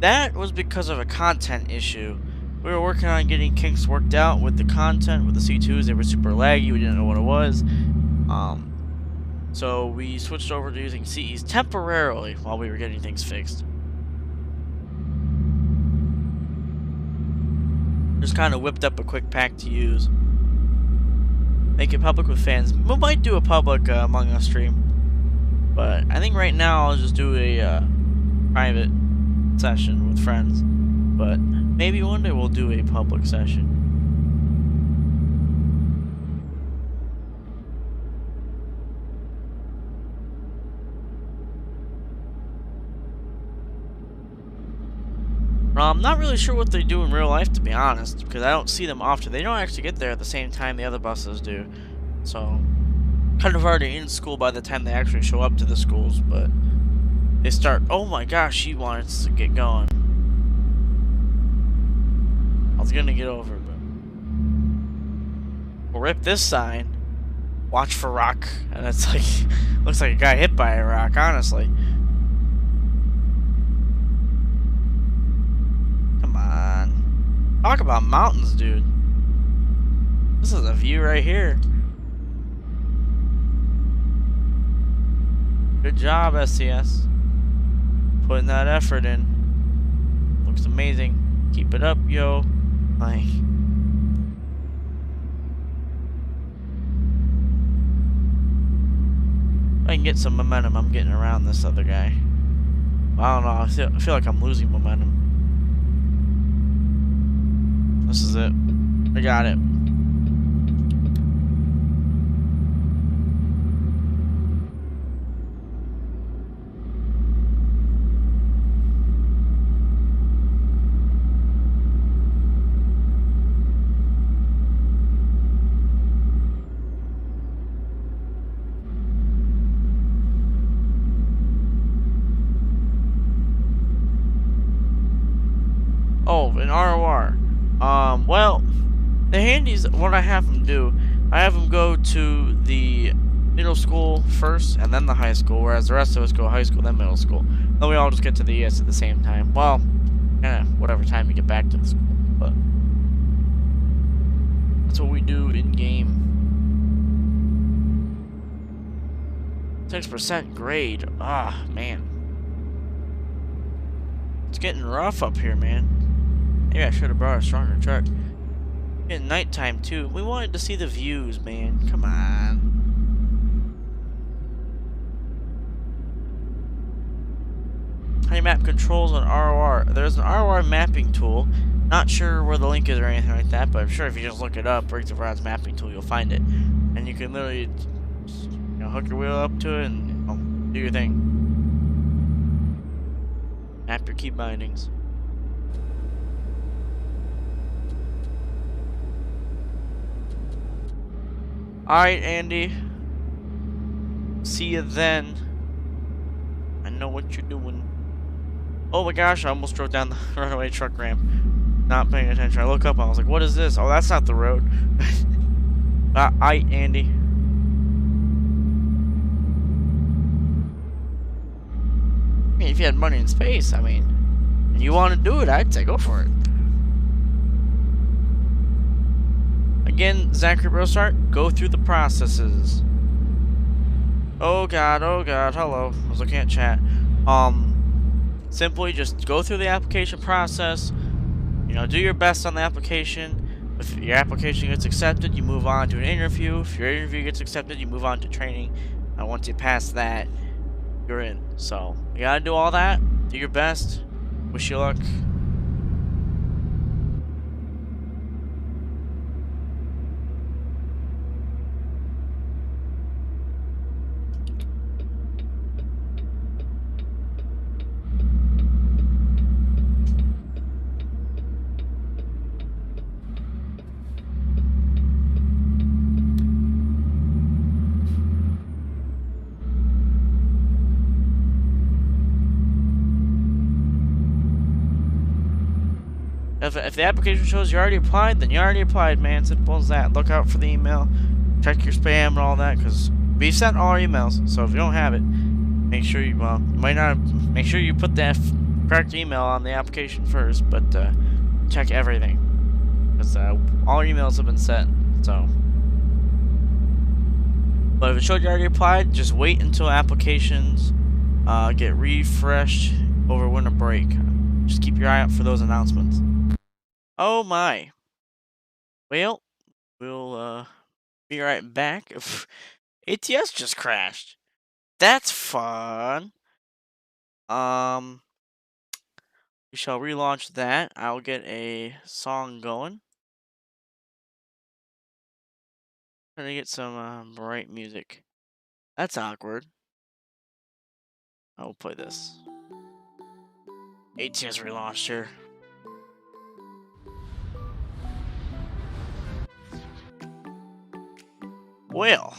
[SPEAKER 1] That was because of a content issue. We were working on getting kinks worked out with the content, with the C2s. They were super laggy. We didn't know what it was. So we switched over to using CEs temporarily while we were getting things fixed. Just kind of whipped up a quick pack to use. Make it public with fans. We might do a public Among Us stream. But I think right now I'll just do a private session with friends. But maybe one day we'll do a public session. I'm not really sure what they do in real life, to be honest, because I don't see them often. They don't actually get there at the same time the other buses do. So kind of already in school by the time they actually show up to the schools, but they start, oh my gosh, she wanted to get going. I was gonna get over, but we'll rip this sign. Watch for rock, and it's like, looks like a guy hit by a rock, honestly. Come on. Talk about mountains, dude. This is a view right here. Good job, SCS. Putting that effort in. Looks amazing. Keep it up, yo. Like, if I can get some momentum, I'm getting around this other guy. I don't know. I feel like I'm losing momentum. This is it. I got it. Oh, an ROR. Well, the handies, what I have them do, I have them go to the middle school first and then the high school, whereas the rest of us go high school, then middle school. Then we all just get to the ES at the same time. Well, whatever time we get back to the school, but that's what we do in game. 6% grade. Ah, man. It's getting rough up here, man. Maybe I should have brought a stronger truck. It's nighttime too. We wanted to see the views, man. Come on. How do you map controls on ROR? There's an ROR mapping tool. Not sure where the link is or anything like that, but I'm sure if you just look it up, Breaks of Rod's mapping tool, you'll find it. And you can literally, hook your wheel up to it and do your thing. Map your key bindings. Alright, Andy. See you then. I know what you're doing. Oh my gosh, I almost drove down the runaway truck ramp. Not paying attention. I look up and I was like, what is this? Oh, that's not the road. Alright, Andy. I mean, if you had money in space, I mean, and you want to do it, I'd say go for it. Again, Zachary Brostart, go through the processes. Oh god, hello. I was looking at chat. Simply just go through the application process. Do your best on the application. If your application gets accepted, you move on to an interview. If your interview gets accepted, you move on to training. And once you pass that, you're in. So, you gotta do all that. Do your best. Wish you luck. If the application shows you already applied, then you already applied, man. Simple as that. Look out for the email. Check your spam and all that, because we've sent all our emails. So if you don't have it, make sure you, you might not, make sure you put that correct email on the application first, but check everything. Because all our emails have been sent, so. But if it showed you already applied, just wait until applications get refreshed over winter break. Just keep your eye out for those announcements. Oh my. Well, we'll be right back. ATS just crashed. That's fun. We shall relaunch that. I'll get a song going. Trying to get some bright music. That's awkward. I'll play this. ATS relaunched here. Well,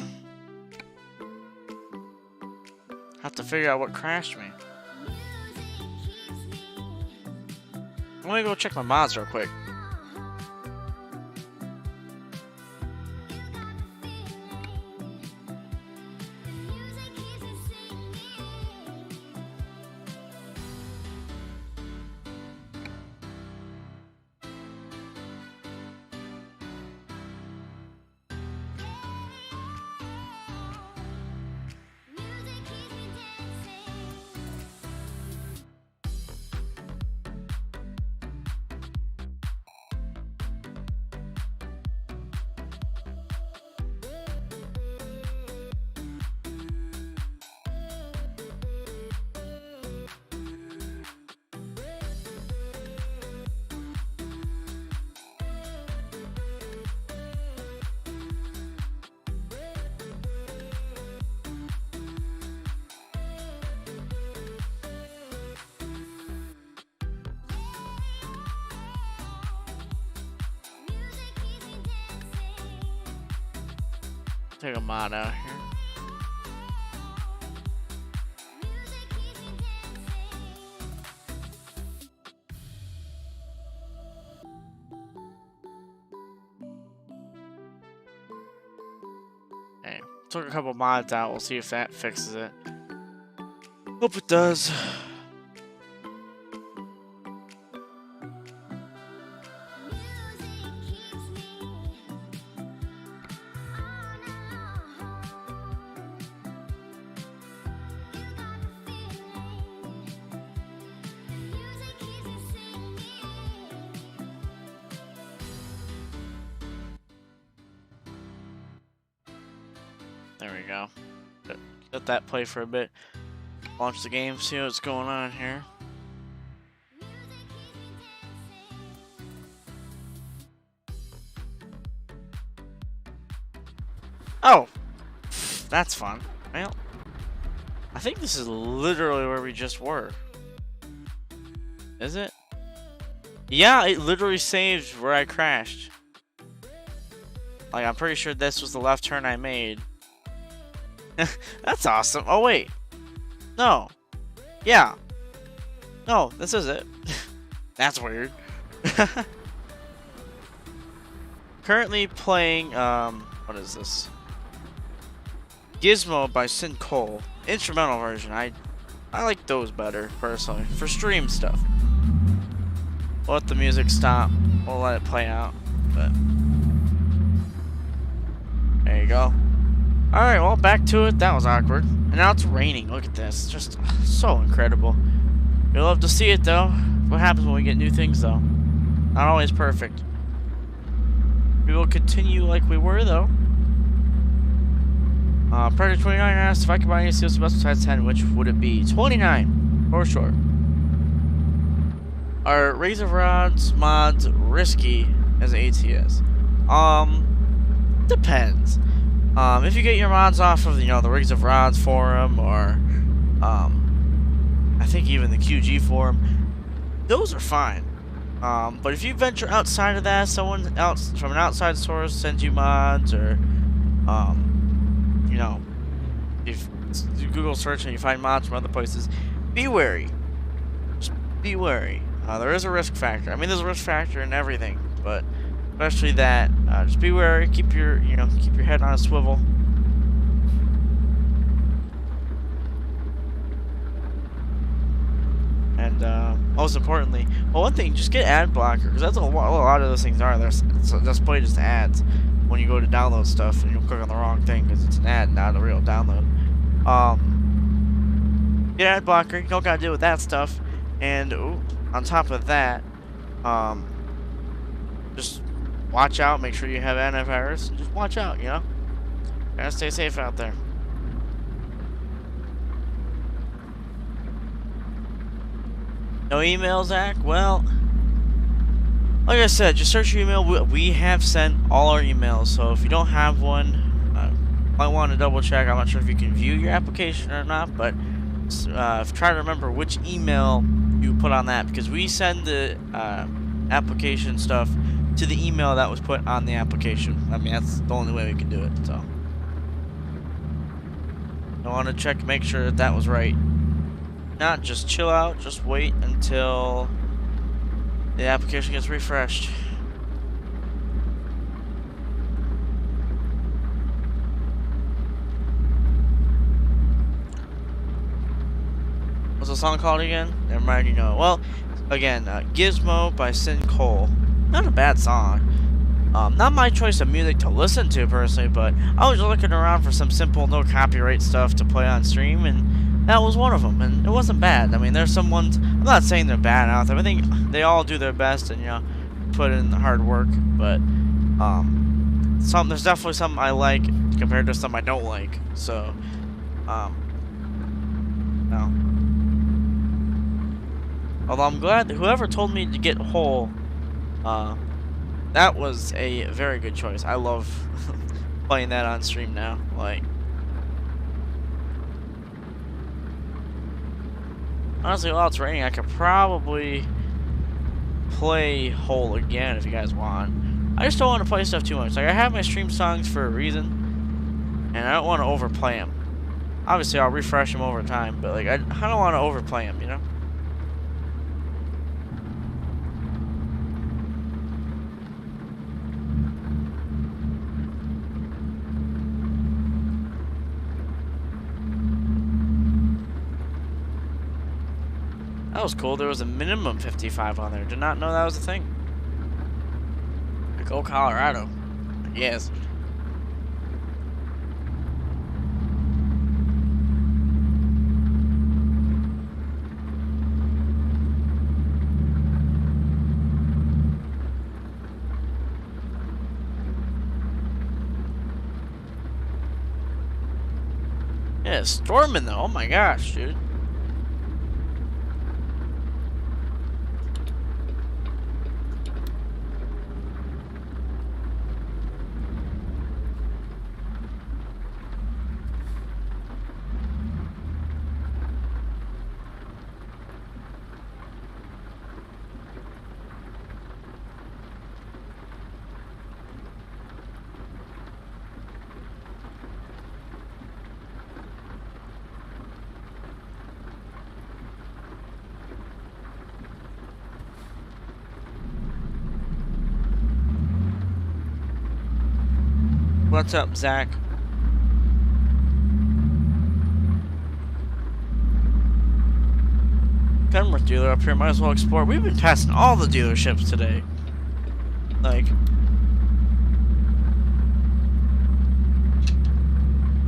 [SPEAKER 1] have to figure out what crashed me. Let me go check my mods real quick. Take a mod out here. Hey, took a couple mods out. We'll see if that fixes it. Hope it does. There we go. Let that play for a bit. Launch the game, see what's going on here. Oh! That's fun. Well, I think this is literally where we just were. Is it? Yeah, it literally saved where I crashed. Like, I'm pretty sure this was the left turn I made. That's awesome. Oh, wait. No. Yeah. No, this is it. That's weird. Currently playing, what is this? Gizmo by Sin Cole. Instrumental version. I like those better, personally. For stream stuff. We'll let the music stop. We'll let it play out. But there you go. Alright, well, back to it. That was awkward. And now it's raining. Look at this. Just so incredible. We love to see it, though. What happens when we get new things, though? Not always perfect. We will continue like we were, though. Predator 29 asked if I could buy any seals besides 10, which would it be? 29, for sure. Are Razor Rods mods risky as ATS? Depends. If you get your mods off of, the Rigs of Rods forum, or, I think even the QG forum, those are fine. But if you venture outside of that, someone else from an outside source sends you mods, or, if you Google search and you find mods from other places, be wary. Just be wary. There is a risk factor. I mean, there's a risk factor in everything, but especially that. Just be wary. Keep your, keep your head on a swivel. And most importantly, well, one thing, just get ad blocker, because that's a lot of those things are. That's display just ads when you go to download stuff, and you'll click on the wrong thing because it's an ad, not a real download. Get ad blocker. You don't gotta deal with that stuff. And on top of that, just watch out. Make sure you have antivirus. And just watch out. Gotta stay safe out there. No email, Zach? Well, like I said, just search your email. We have sent all our emails, so if you don't have one, might want to double check. I'm not sure if you can view your application or not, but try to remember which email you put on that, because we send the application stuff to the email that was put on the application. I mean, that's the only way we can do it, so I want to check, make sure that was right. Not just chill out, just wait until the application gets refreshed. What's the song called again? Never mind, you know it. Well, again, Gizmo by Sin Cole. Not a bad song. Not my choice of music to listen to personally, but I was looking around for some simple, no copyright stuff to play on stream, and that was one of them. And it wasn't bad. I mean, there's some ones. I'm not saying they're bad out there. I think they all do their best and put in the hard work. But there's definitely some I like compared to some I don't like. So, no. Although I'm glad that whoever told me to get Hole, that was a very good choice. I love playing that on stream now. Like, honestly, while it's raining, I could probably play Hole again if you guys want. I just don't want to play stuff too much. Like, I have my stream songs for a reason. and I don't want to overplay him. Obviously, I'll refresh him over time, but like I don't want to overplay him, you know? That was cool. There was a minimum 55 on there. Did not know that was a thing. Go Colorado. Yes. Yeah, it's storming though. Oh my gosh, dude. What's up, Zach? Kenworth dealer up here. Might as well explore. We've been passing all the dealerships today. Like,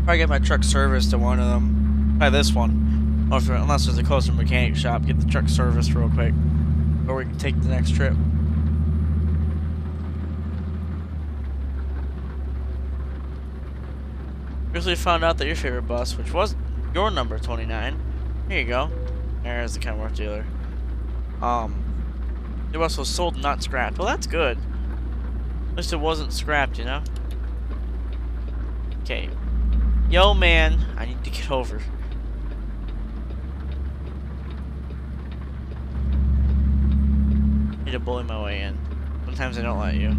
[SPEAKER 1] probably get my truck serviced to one of them. By this one. Or unless there's a closer mechanic shop, get the truck serviced real quick. Or we can take the next trip. Recently found out that your favorite bus, which was your number 29. Here you go. There's the Kenworth dealer. The bus was sold, not scrapped. Well, that's good. At least it wasn't scrapped, you know? Okay. Yo, man. I need to get over. I need to bully my way in. Sometimes I don't let you.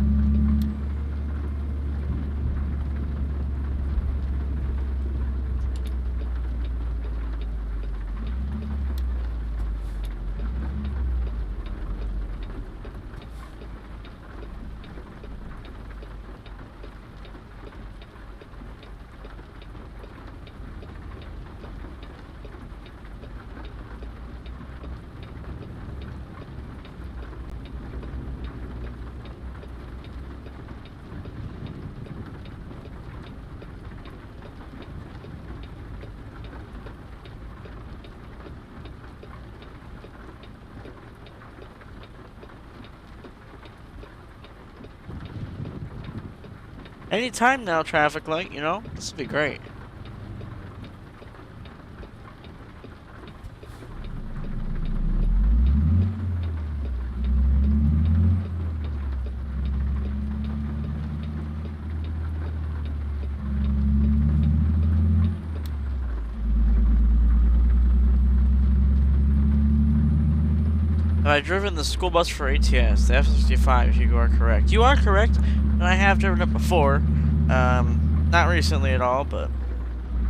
[SPEAKER 1] Anytime now, traffic light, you know? This would be great. Have I driven the school bus for ATS? The F-65, if you are correct. You are correct, and I have driven it before. Not recently at all, but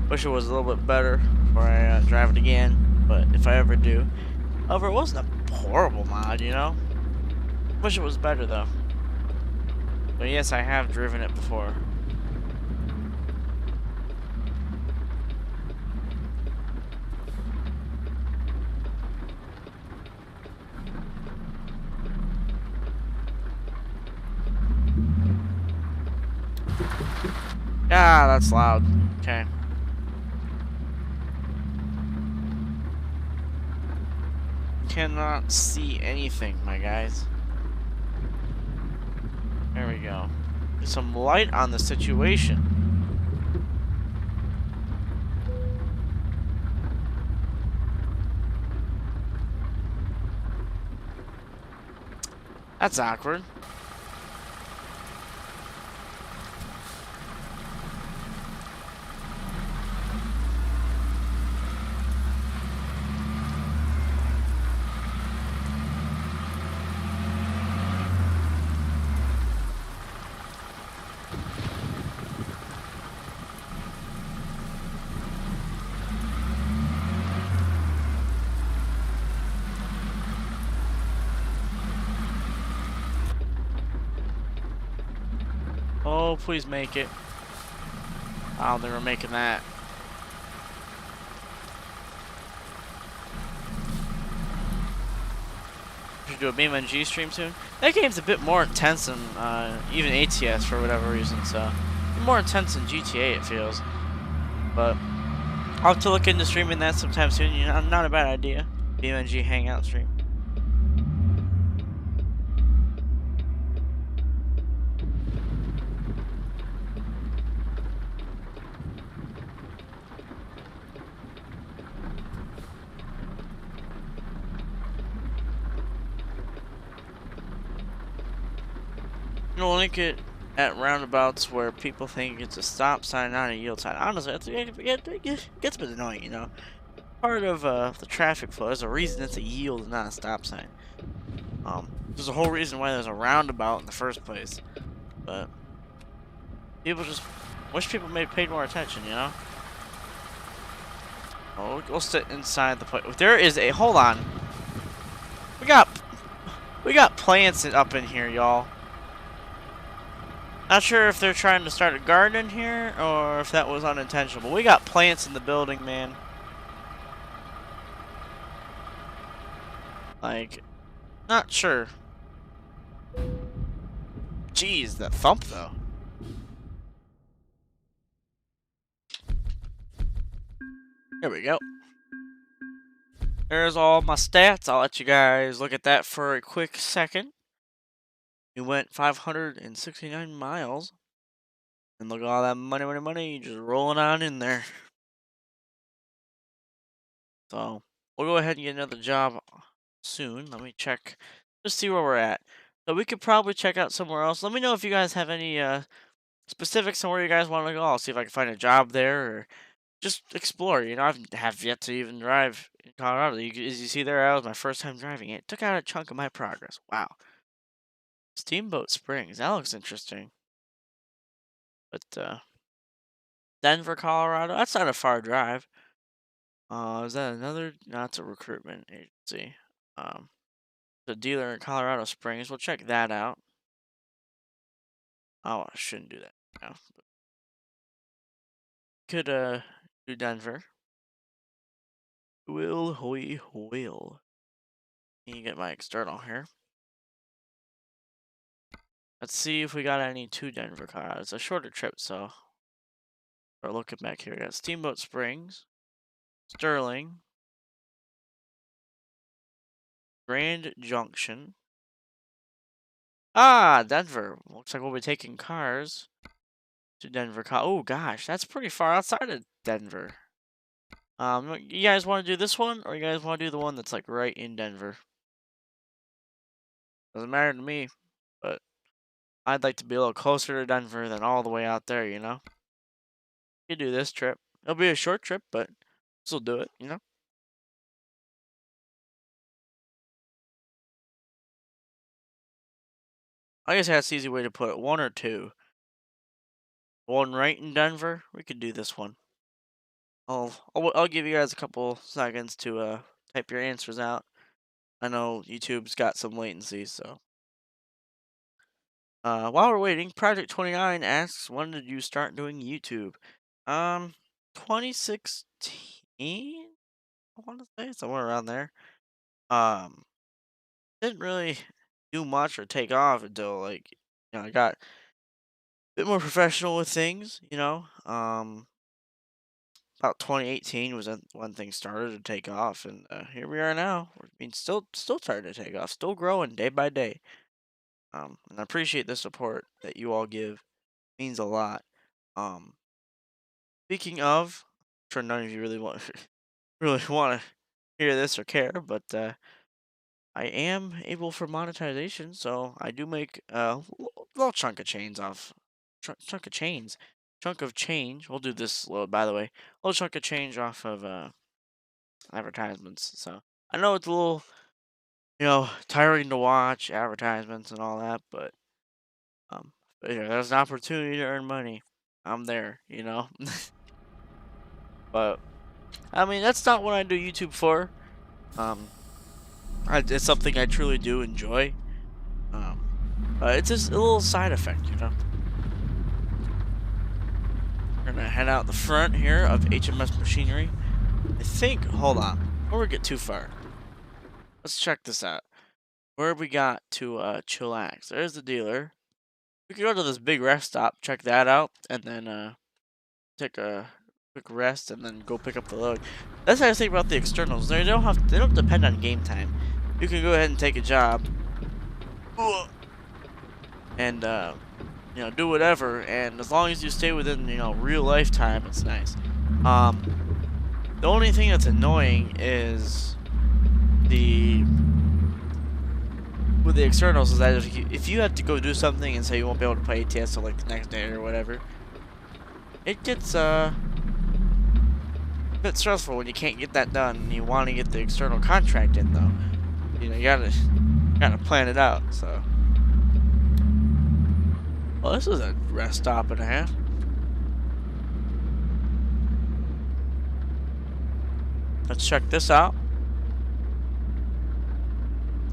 [SPEAKER 1] wish it was a little bit better before I drive it again. But if I ever do. However, it wasn't a horrible mod, you know? Wish it was better, though. But yes, I have driven it before. Ah, that's loud. Okay. Cannot see anything, my guys. There we go. Get some light on the situation. That's awkward. Oh, please make it. I don't think we're making that. We should do a BeamNG stream soon. That game's a bit more intense than even ATS for whatever reason, so more intense than GTA it feels. But I'll have to look into streaming that sometime soon. You know, not a bad idea. BeamNG Hangout stream. You'll link it at roundabouts where people think it's a stop sign, not a yield sign. Honestly, it gets a bit annoying, you know. Part of the traffic flow. There's a reason it's a yield and not a stop sign. There's a whole reason why there's a roundabout in the first place. But people just wish people paid more attention, you know. Oh, we'll sit inside the place. There is a hold on. We got plants up in here, y'all. Not sure if they're trying to start a garden here or if that was unintentional, but we got plants in the building, man. Like, not sure. Jeez, that thump though. Here we go. There's all my stats. I'll let you guys look at that for a quick second. We went 569 miles. And look at all that money just rolling on in there. So, we'll go ahead and get another job soon. Let me check. Just see where we're at. So we could probably check out somewhere else. Let me know if you guys have any specifics on where you guys want to go. I'll see if I can find a job there or just explore. You know, I have yet to even drive in Colorado. As you see there, that was my first time driving. It took out a chunk of my progress. Wow. Steamboat Springs. That looks interesting. But Denver, Colorado. That's not a far drive. Is that another? No, it's a recruitment agency. The dealer in Colorado Springs. We'll check that out. Oh, I shouldn't do that now. Could do Denver. Will. Let me get my external here. Let's see if we got any to Denver, Colorado. It's a shorter trip, so we're looking back here. We got Steamboat Springs, Sterling, Grand Junction. Ah, Denver. Looks like we'll be taking cars to Denver. Oh gosh, that's pretty far outside of Denver. You guys want to do this one, or you guys want to do the one that's like right in Denver? Doesn't matter to me, but I'd like to be a little closer to Denver than all the way out there, you know? You do this trip. It'll be a short trip, but still do it, you know? I guess that's the easy way to put it. One or two. One right in Denver. We could do this one. I'll give you guys a couple seconds to type your answers out. I know YouTube's got some latency, so. While we're waiting, Project 29 asks, when did you start doing YouTube? 2016? I want to say somewhere around there. Didn't really do much or take off until like, you know, I got a bit more professional with things, you know. About 2018 was when things started to take off, and here we are now. I mean, still starting to take off, still growing day by day. And I appreciate the support that you all give. It means a lot. Um, Speaking of, I'm sure none of you really want to hear this or care, but I am able for monetization, so I do make a little chunk of chains off. Chunk of chains. Chunk of change. We'll do this little, by the way. A little chunk of change off of advertisements. So I know it's a little, you know, tiring to watch advertisements and all that, but yeah, there's an opportunity to earn money. I'm there, you know. But I mean, that's not what I do YouTube for. It's something I truly do enjoy. It's just a little side effect, you know. gonna head out the front here of HMS Machinery. I think, hold on, before we get too far, let's check this out. Where have we got to chillax? There's the dealer. We could go to this big rest stop, check that out, and then take a quick rest, and then go pick up the load. That's how I think about the externals. They don't depend on game time. You can go ahead and take a job, and you know, do whatever, and as long as you stay within, you know, real life time, it's nice. The only thing that's annoying is with the externals is that if you have to go do something and say you won't be able to play ATS till like the next day or whatever, it gets a bit stressful when you can't get that done and you want to get the external contract in though. You know, you gotta plan it out, so. Well, this is a rest stop and a half. Let's check this out.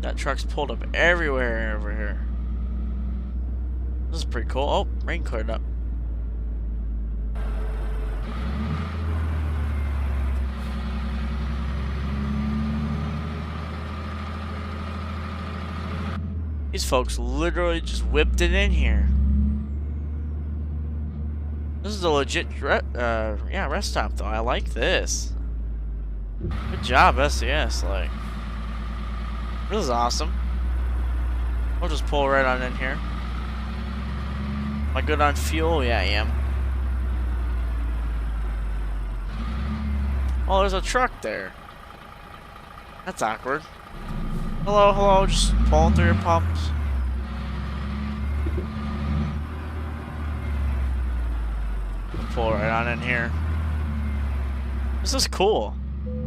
[SPEAKER 1] That truck's pulled up everywhere over here. This is pretty cool. Oh, rain cleared up. These folks literally just whipped it in here. This is a legit rest stop though. I like this. Good job, SES. Like, this is awesome. We'll just pull right on in here. Am I good on fuel? Yeah, I am. Oh, there's a truck there. That's awkward. Hello, hello, just pulling through your pumps. Pull right on in here. This is cool.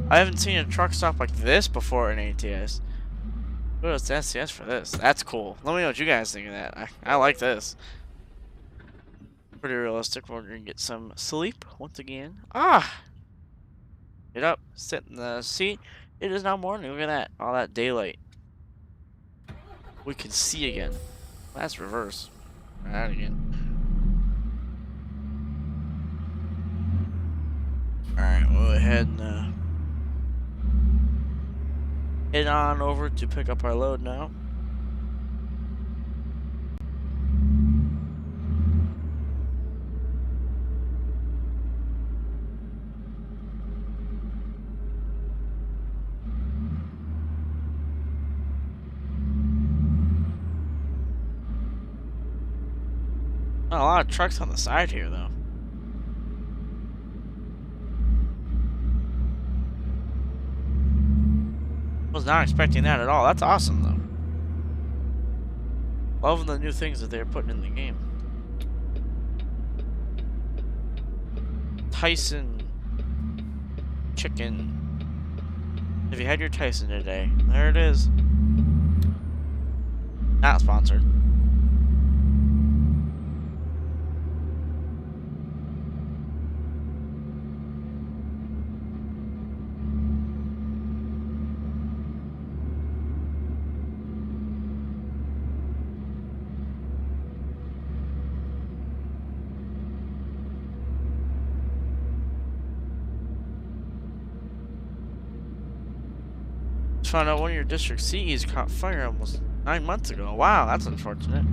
[SPEAKER 1] I haven't seen a truck stop like this before in ATS. Go to SCS for this. That's cool. Let me know what you guys think of that. I like this. Pretty realistic. We're gonna get some sleep once again. Ah! Get up, sit in the seat. It is now morning. Look at that. All that daylight. We can see again. That's reverse. That again. Alright, we'll go ahead and head on over to pick up our load now. Not a lot of trucks on the side here, though. Was not expecting that at all. That's awesome, though. Loving the new things that they're putting in the game. Tyson chicken. Have you had your Tyson today? There it is. Not sponsored. Found out one of your District C's caught fire almost 9 months ago. Wow, that's unfortunate.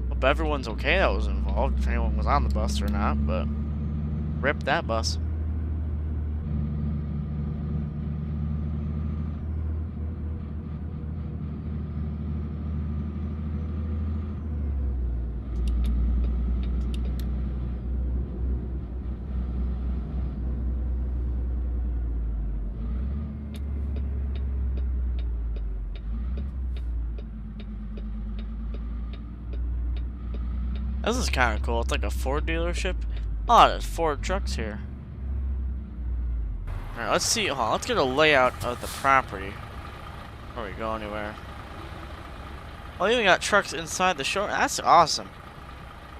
[SPEAKER 1] Hope everyone's okay that was involved, if anyone was on the bus or not, but rip that bus. This is kind of cool. It's like a Ford dealership. Oh, there's Ford trucks here. Alright, let's see. Hold on, let's get a layout of the property before we go anywhere. Oh, you even got trucks inside the shore. That's awesome.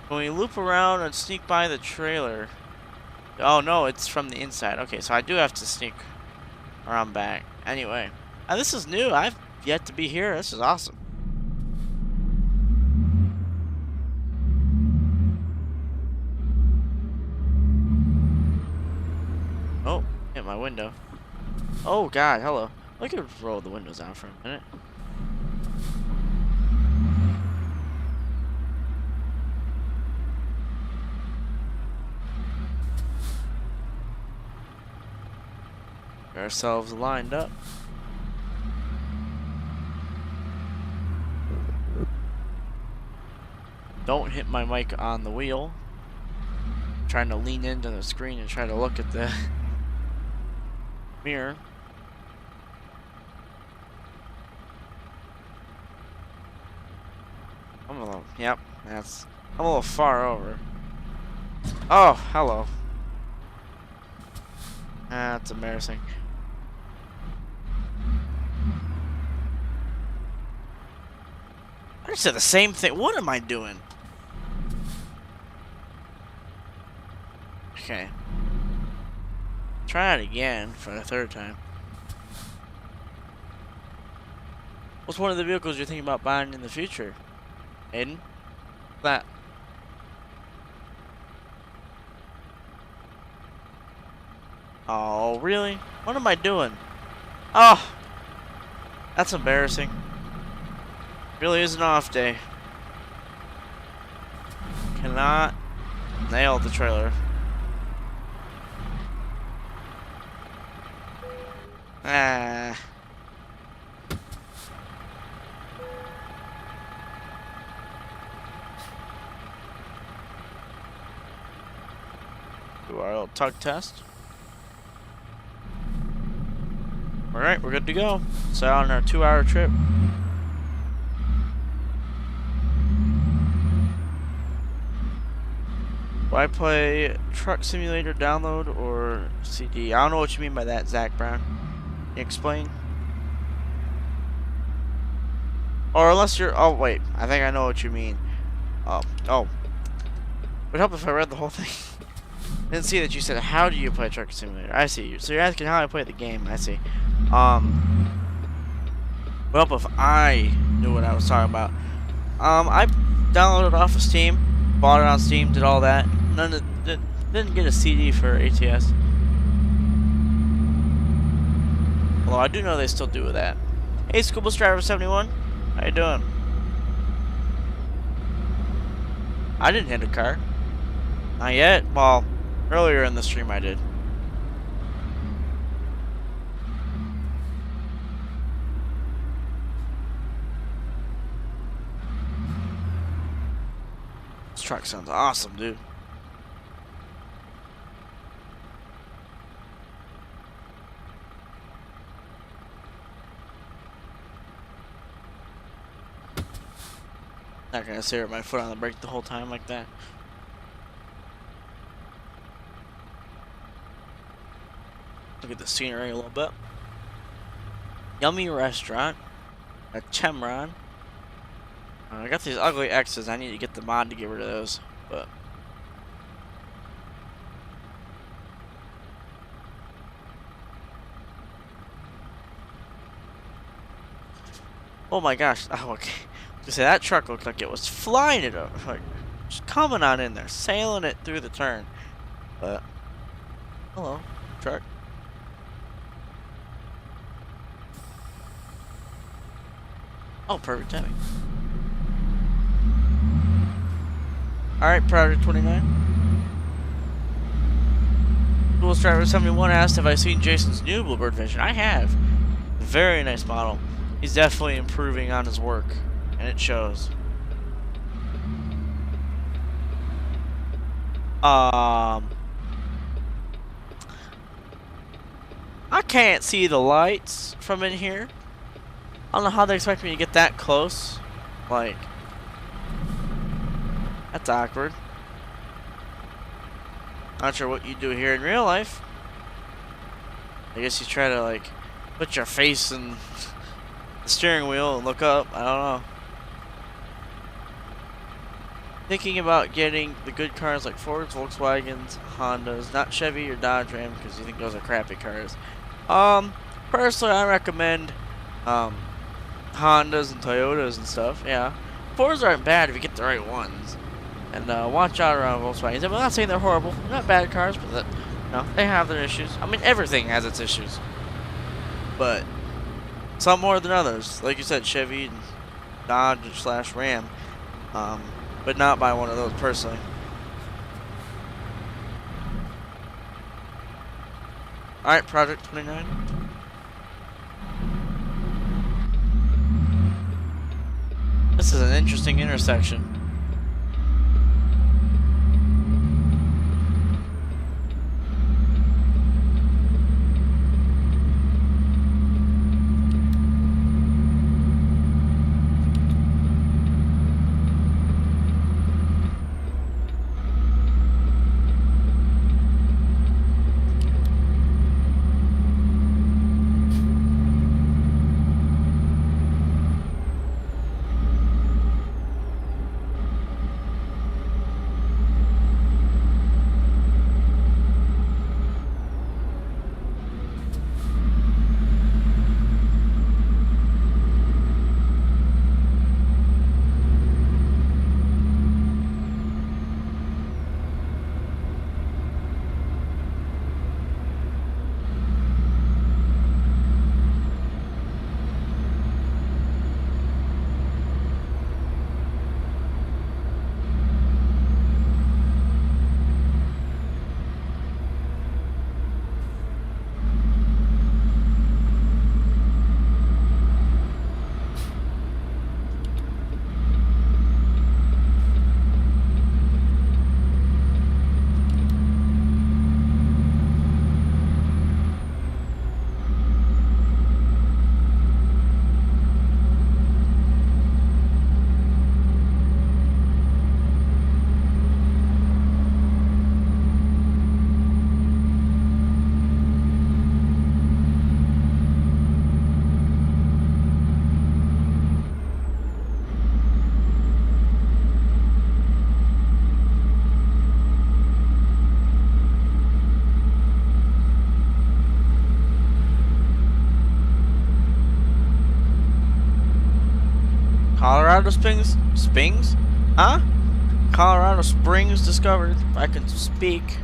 [SPEAKER 1] When we loop around and sneak by the trailer. Oh, no, it's from the inside. Okay, so I do have to sneak around back. Anyway, this is new. I've yet to be here. This is awesome. hit my window. Oh God, hello. I could roll the windows down for a minute. Get ourselves lined up. Don't hit my mic on the wheel. I'm trying to lean into the screen and try to look at the mirror. Yep, I'm a little far over. Oh, hello. That's embarrassing. I just said the same thing. What am I doing? Okay. Try it again for the third time. What's one of the vehicles you're thinking about buying in the future, Aiden? That. Oh, really? What am I doing? Oh! That's embarrassing. Really is an off day. Cannot nail the trailer. Ah. Do our little tug test. Alright, we're good to go. So on our 2-hour trip. Do I play Truck Simulator download or CD? I don't know what you mean by that, Zach Brown. Can you explain? Or unless you're... Oh, wait. I think I know what you mean. Oh. Would help if I read the whole thing. Didn't see that you said, how do you play Truck Simulator? I see. So you're asking how I play the game. I see. Would help if I knew what I was talking about. I downloaded it off of Steam. Bought it on Steam. Did all that. Didn't get a CD for ATS. Although I do know they still do that. Hey, School Bus Driver 71. How you doing? I didn't hit a car. Not yet. Well, earlier in the stream I did. This truck sounds awesome, dude. Not gonna stare at my foot on the brake the whole time like that. Look at the scenery a little bit. Yummy restaurant. A Chemron. I got these ugly X's. I need to get the mod to get rid of those. But oh my gosh. Oh, okay. To say that truck looked like it was flying it over, like just coming on in there, sailing it through the turn. But hello, truck. Oh, perfect timing. All right, Project 29. School Bus Driver 71 asked if I've seen Jason's new Bluebird Vision. I have. Very nice model. He's definitely improving on his work. And it shows. I can't see the lights from in here. I don't know how they expect me to get that close. Like, that's awkward. Not sure what you do here in real life. I guess you try to, like, put your face in the steering wheel and look up. I don't know. Thinking about getting the good cars like Fords, Volkswagens, Hondas, not Chevy or Dodge Ram because you think those are crappy cars. Personally, I recommend Hondas and Toyotas and stuff. Yeah, Fords aren't bad if you get the right ones. And watch out around Volkswagens. I'm not saying they're horrible. They're not bad cars, but No, they have their issues. I mean, everything has its issues, but some more than others. Like you said, Chevy and Dodge slash Ram, but not by one of those personally. All right, Project 29. This is an interesting intersection. Colorado Springs? Springs? Huh? Colorado Springs discovered. If I can speak.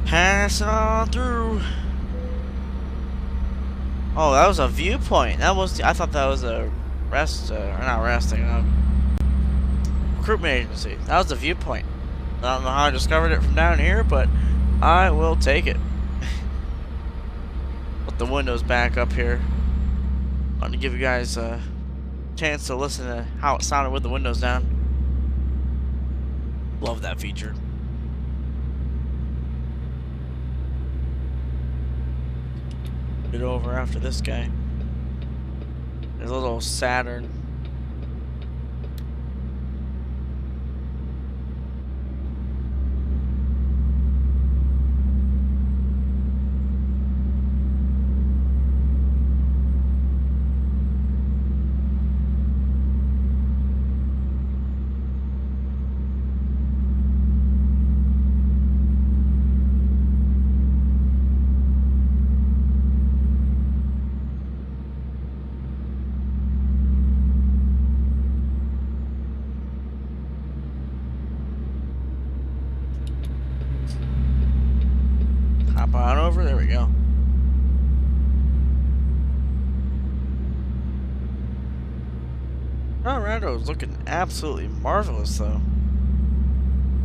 [SPEAKER 1] Passing on through. Oh, that was a viewpoint. That was. I thought that was a rest, or not resting. Recruitment agency. That was the viewpoint. I don't know how I discovered it from down here, but I will take it. Put the windows back up here. I want to give you guys a chance to listen to how it sounded with the windows down. Love that feature. Get over after this guy. There's a little Saturn. Hop on over. There we go. Colorado's looking absolutely marvelous, though.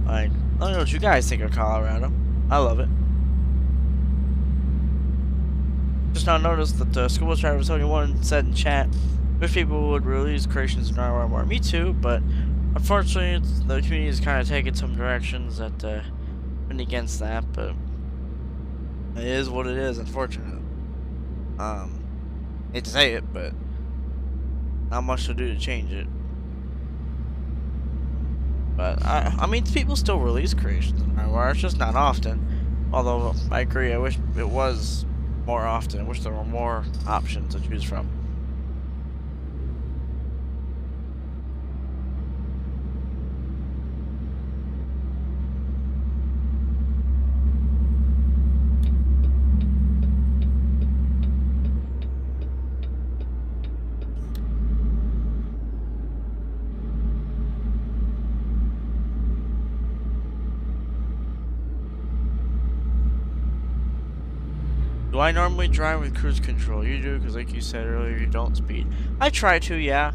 [SPEAKER 1] Like, I don't know what you guys think of Colorado. I love it. Just now noticed that the School Bus Driver 71 said in chat, wish people would release creations in RR more. Me too, but unfortunately, the community is kind of taking some directions that been against that, but it is what it is, unfortunately. Hate to say it, but not much to do to change it. But I mean, people still release creations in RR. It's just not often. Although I agree, I wish it was more often. I wish there were more options to choose from. Do I normally drive with cruise control? You do, because like you said earlier, you don't speed. I try to, yeah.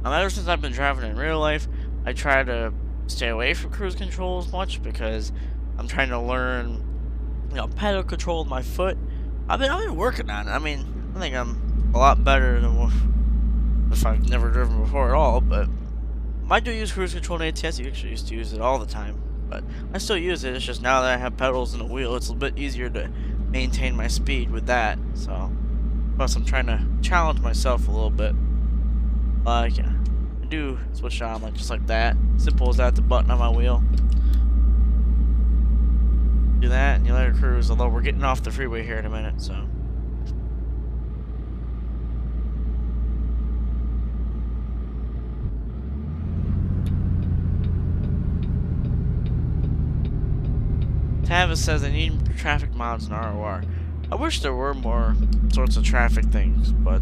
[SPEAKER 1] Ever since I've been driving in real life, I try to stay away from cruise control as much because I'm trying to learn, pedal control with my foot. I've been working on it. I mean, I think I'm a lot better than if I've never driven before at all, but I do use cruise control in ATS. You actually used to use it all the time, but I still use it. It's just now that I have pedals and a wheel, it's a bit easier to maintain my speed with that. So, plus I'm trying to challenge myself a little bit. Yeah, I do switch it on just like that. Simple as that. The button on my wheel. Do that, and you let her cruise. Although we're getting off the freeway here in a minute, so. Tavis says I need traffic mods in ROR. I wish there were more sorts of traffic things, but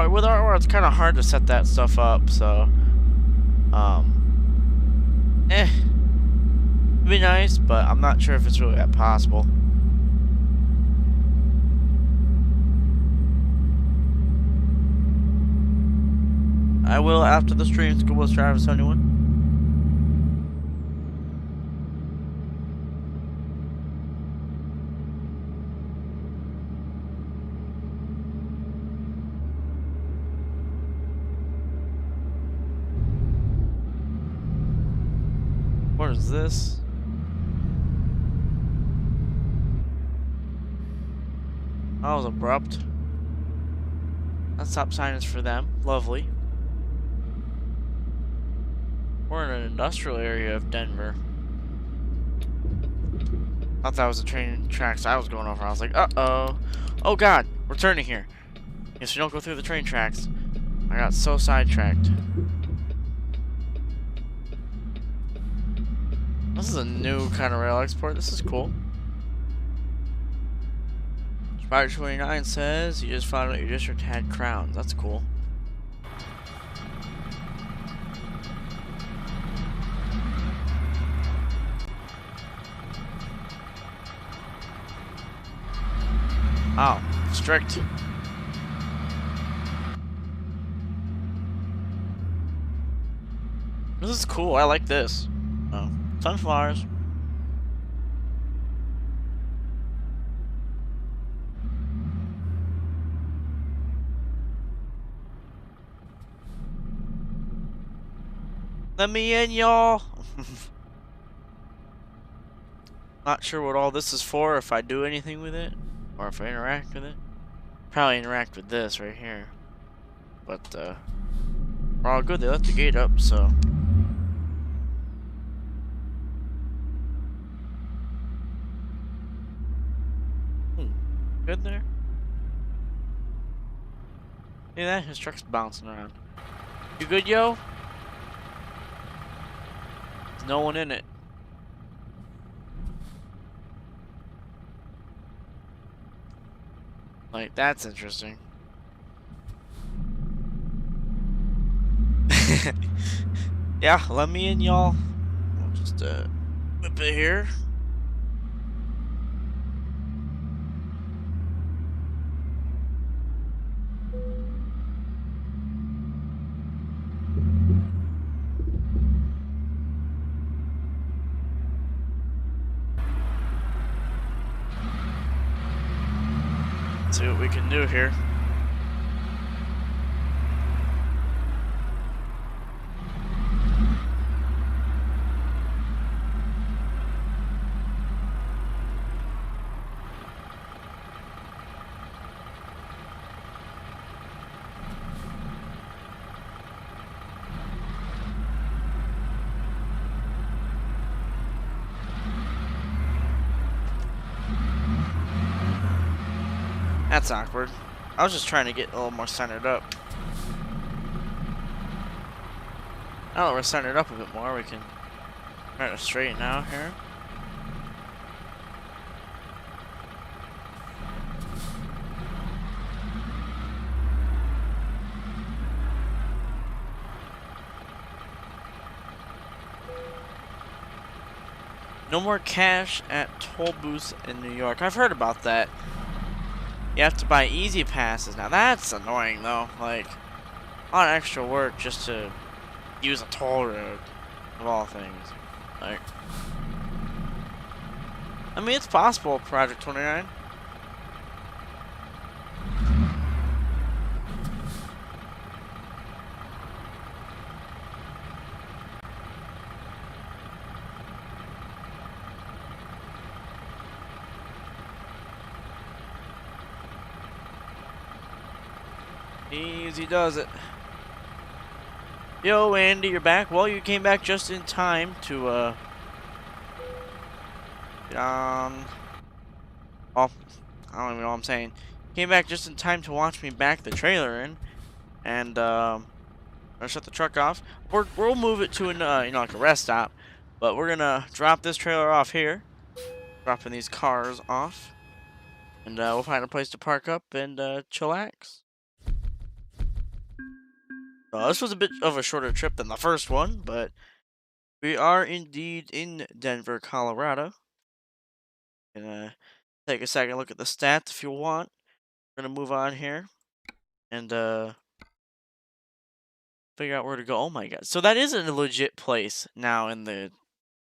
[SPEAKER 1] with ROR it's kind of hard to set that stuff up. So, it'd be nice, but I'm not sure if it's really that possible. I will after the stream. School Bus Travis 71. What is this? That was abrupt. That stop sign is for them. Lovely. We're in an industrial area of Denver. Thought that was the train tracks I was going over. I was like, uh-oh. Oh god, we're turning here. Guess we don't go through the train tracks. I got so sidetracked. This is a new kind of rail export. This is cool. Spider 29 says you just found out your district had crowns. That's cool. Oh, strict. This is cool. I like this. Oh, sunflowers. Let me in, y'all. Not sure what all this is for, if I do anything with it, or if I interact with it. Probably interact with this right here. But, we're all good. They left the gate up, so. Good there? See that? His truck's bouncing around. You good, yo? There's no one in it. Like, that's interesting. Yeah, let me in, y'all. I'll just, whip it here. See what we can do here. That's awkward. I was just trying to get a little more centered up. Now that we're centered up a bit more, we can try to straighten out here. No more cash at toll booths in New York. I've heard about that. You have to buy easy passes now. That's annoying though. Like, a lot of extra work just to use a toll road, of all things. Like, I mean, it's possible, Project 29. Easy does it. Yo, Andy, you're back. Well, you came back just in time to, get on. Oh, I don't even know what I'm saying. Came back just in time to watch me back the trailer in. And, I'll shut the truck off. We'll move it to an, you know, like a rest stop. But we're gonna drop this trailer off here. Dropping these cars off. And, we'll find a place to park up and, chillax. This was a bit of a shorter trip than the first one, but we are indeed in Denver, Colorado. Gonna take a second look at the stats if you want. We're gonna move on here and figure out where to go. Oh my god. So that is a legit place now in the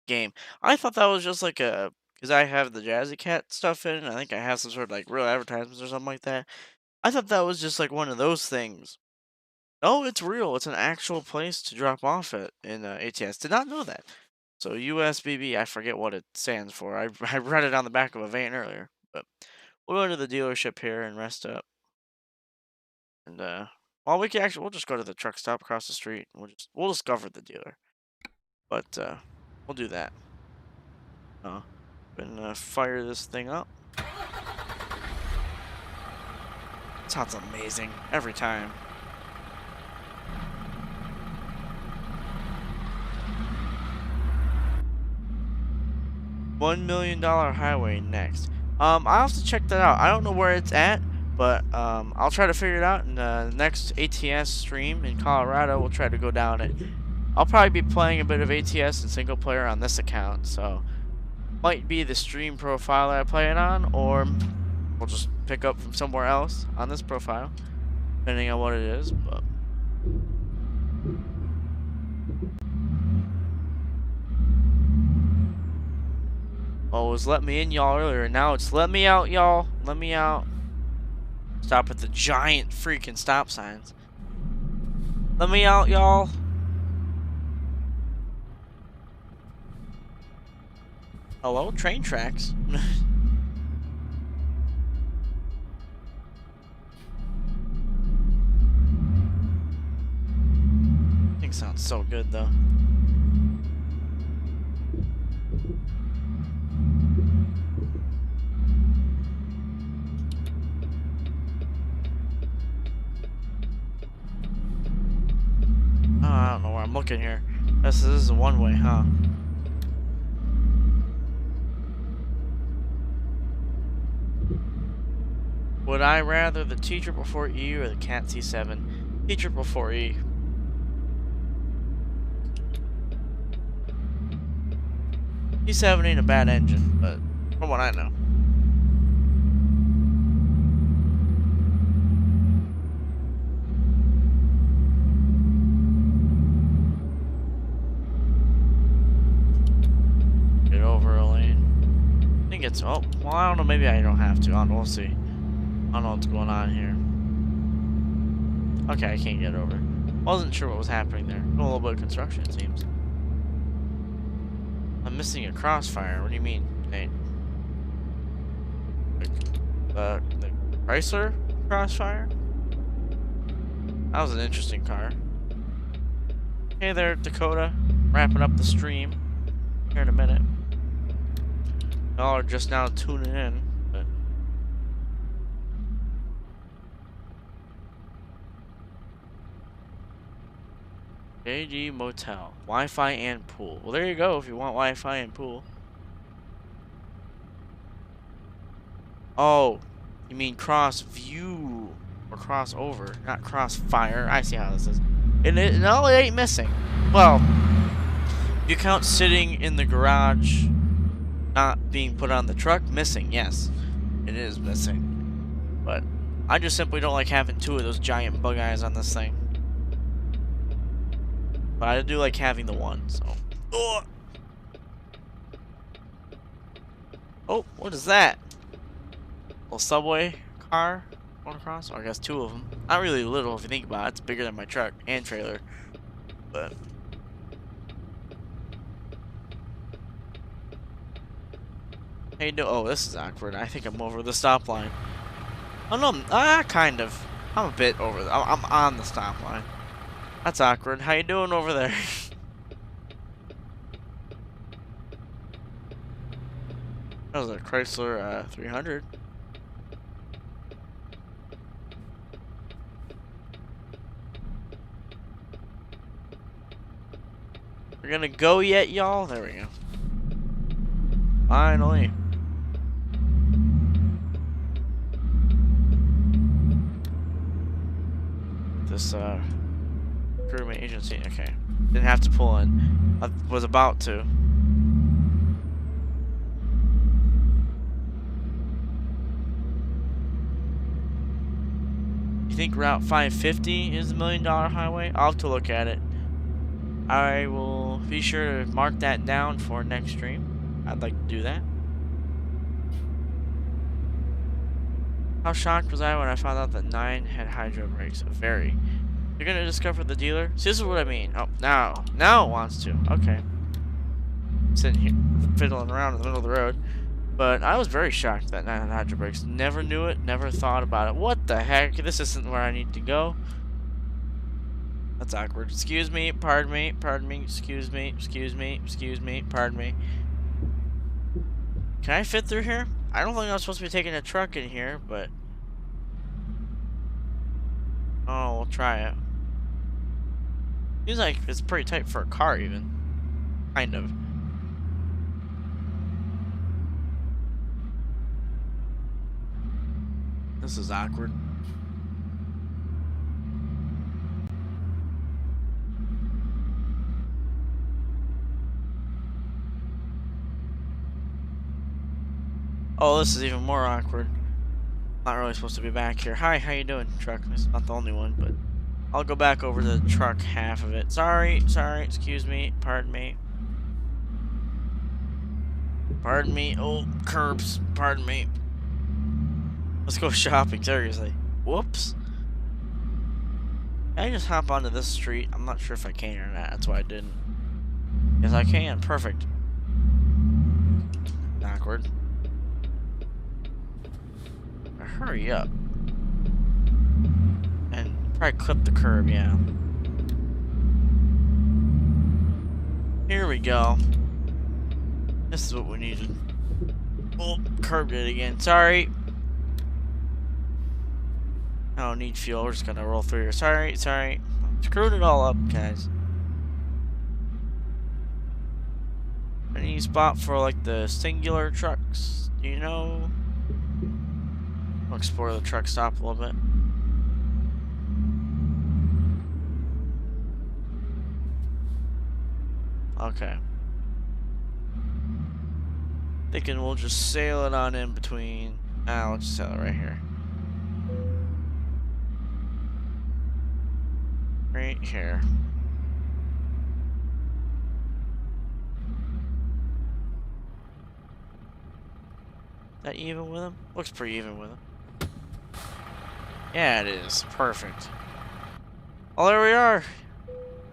[SPEAKER 1] game. I thought that was just like a, because I have the Jazzy Cat stuff in, and I think I have some sort of like real advertisements or something like that. I thought that was just like one of those things. Oh, it's real. It's an actual place to drop off at in ATS. Did not know that. So USBB, I forget what it stands for. I read it on the back of a van earlier. But we'll go to the dealership here and rest up. And well, we'll just go to the truck stop across the street. And we'll discover the dealer. But we'll do that. And fire this thing up. Sounds amazing every time. $1 million highway next. I'll have to check that out. I don't know where it's at, but I'll try to figure it out in the next ATS stream in Colorado. We'll try to go down it. I'll probably be playing a bit of ATS and single player on this account, so might be the stream profile that I play it on, or we'll just pick up from somewhere else on this profile, depending on what it is. But oh, it was let me in, y'all, earlier. Now it's let me out, y'all. Let me out. Stop at the giant freaking stop signs. Let me out, y'all. Hello, train tracks. Thing sounds so good, though. Oh, I don't know where I'm looking here. This is a one-way, huh? Would I rather the T444E or the Cat C7? T444E. T7 ain't a bad engine, but from what I know. Get over a lane. I think it's, oh, well, I don't know, maybe I don't have to. I don't know, we'll see. I don't know what's going on here. Okay, I can't get over. Wasn't sure what was happening there. A little bit of construction, it seems. I'm missing a crossfire. What do you mean, Nate? The Chrysler crossfire? That was an interesting car. Hey there, Dakota. Wrapping up the stream here in a minute. Y'all are just now tuning in. JG Motel. Wi-Fi and pool. Well, there you go if you want Wi-Fi and pool. Oh, you mean cross view or crossover, not crossfire. I see how this is. No, it ain't missing. Well, if you count sitting in the garage not being put on the truck. Missing, yes, it is missing. But I just simply don't like having two of those giant bug eyes on this thing. But I do like having the one, so. Ugh. Oh, what is that? Little subway car going across? Oh, I guess two of them. Not really little if you think about it. It's bigger than my truck and trailer. But hey, no. Oh, this is awkward. I think I'm over the stop line. Oh no, kind of. I'm a bit over. I'm on the stop line. That's awkward. How you doing over there? That was a Chrysler 300. We're gonna go yet, y'all? There we go. Finally. This recruitment agency. Okay. Didn't have to pull in. I was about to. You think Route 550 is the $1 million highway? I'll have to look at it. I will be sure to mark that down for next stream. I'd like to do that. How shocked was I when I found out that 9 had hydro brakes? Very. You're gonna discover the dealer? See, this is what I mean. Oh, now it wants to. Okay. Sitting here fiddling around in the middle of the road. But I was very shocked that 9 had hydro brakes. Never knew it, never thought about it. What the heck? This isn't where I need to go. That's awkward. Excuse me, pardon me, pardon me, excuse me, excuse me, excuse me, pardon me. Can I fit through here? I don't think I'm supposed to be taking a truck in here, but... Oh, we'll try it. Seems like it's pretty tight for a car, even. Kind of. This is awkward. Oh, this is even more awkward. Not really supposed to be back here. Hi, how you doing, truck? This is not the only one, but I'll go back over the truck half of it. Sorry, excuse me, pardon me. Pardon me. Oh, curbs, pardon me. Let's go shopping, seriously. Whoops. Can I just hop onto this street? I'm not sure if I can or not. That's why I didn't. Yes, I can. Perfect. Awkward. Now hurry up. And probably clip the curb, yeah. Here we go. This is what we needed. Oh, curbed it again. Sorry. I don't need fuel. We're just gonna roll through here. Sorry. Screwed it all up, guys. Any spot for like the singular trucks? Do you know? I'll explore the truck stop a little bit. Okay. Thinking we'll just sail it on in between. Let's just sail it right here. Right here. That even with him? Looks pretty even with him. Yeah, it is. Perfect. Oh, there we are.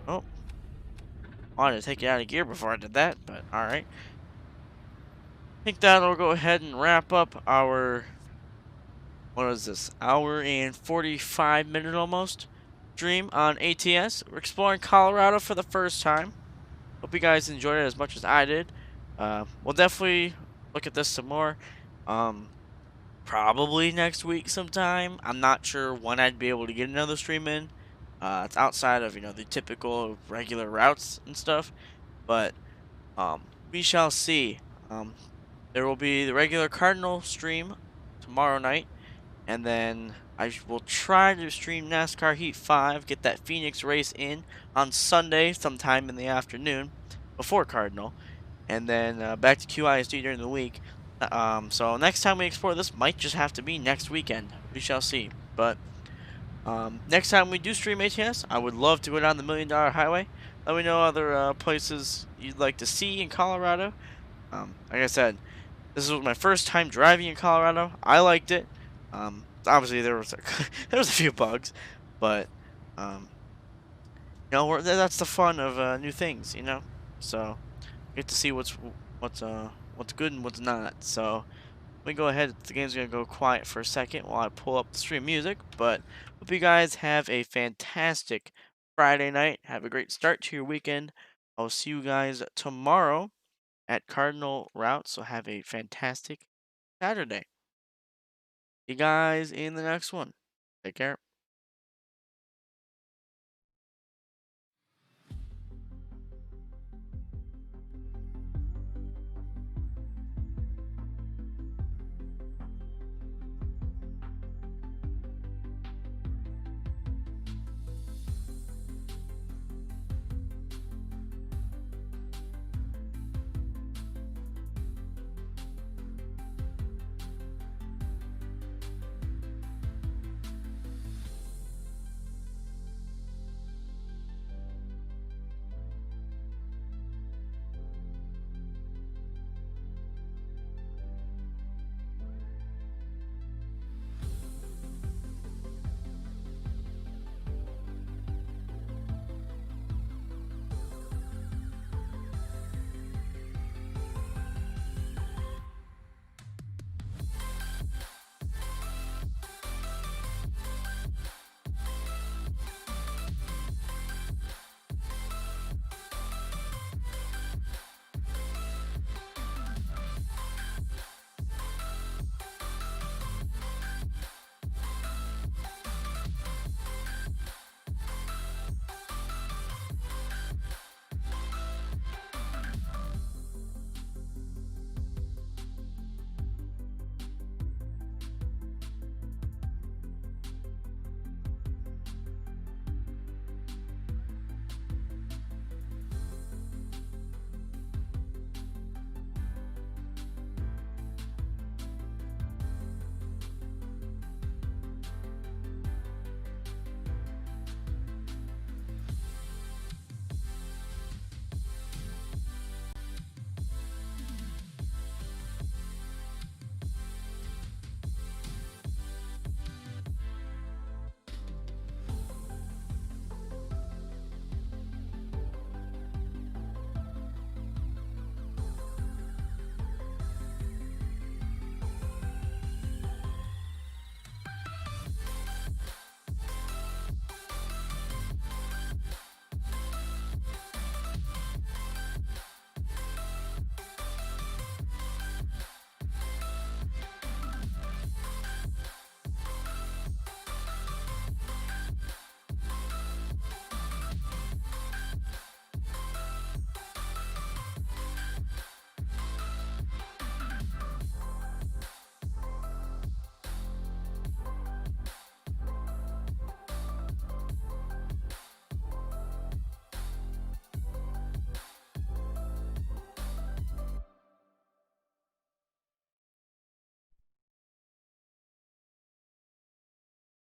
[SPEAKER 1] Oh. Wanted to take it out of gear before I did that, but alright. I think that'll go ahead and wrap up our... What is this? Hour and 45 minute almost stream on ATS. We're exploring Colorado for the first time. Hope you guys enjoyed it as much as I did. We'll definitely look at this some more. Probably next week sometime. I'm not sure when I'd be able to get another stream in. It's outside of, the typical regular routes and stuff. But we shall see. There will be the regular Cardinal stream tomorrow night. And then I will try to stream NASCAR Heat 5, get that Phoenix race in on Sunday sometime in the afternoon before Cardinal. and then back to QISD during the week. So next time we explore this might just have to be next weekend. We shall see. But next time we do stream ATS, I would love to go down the $1 million highway. Let me know other places you'd like to see in Colorado. Like I said, this was my first time driving in Colorado. I liked it. Obviously there was there was a few bugs, but um, that's the fun of new things, you know. So get to see what's good and what's not. So let me go ahead. The game's gonna go quiet for a second while I pull up the stream music. But hope you guys have a fantastic Friday night. Have a great start to your weekend. I'll see you guys tomorrow at Cardinal Route. So have a fantastic Saturday. See you guys in the next one. Take care.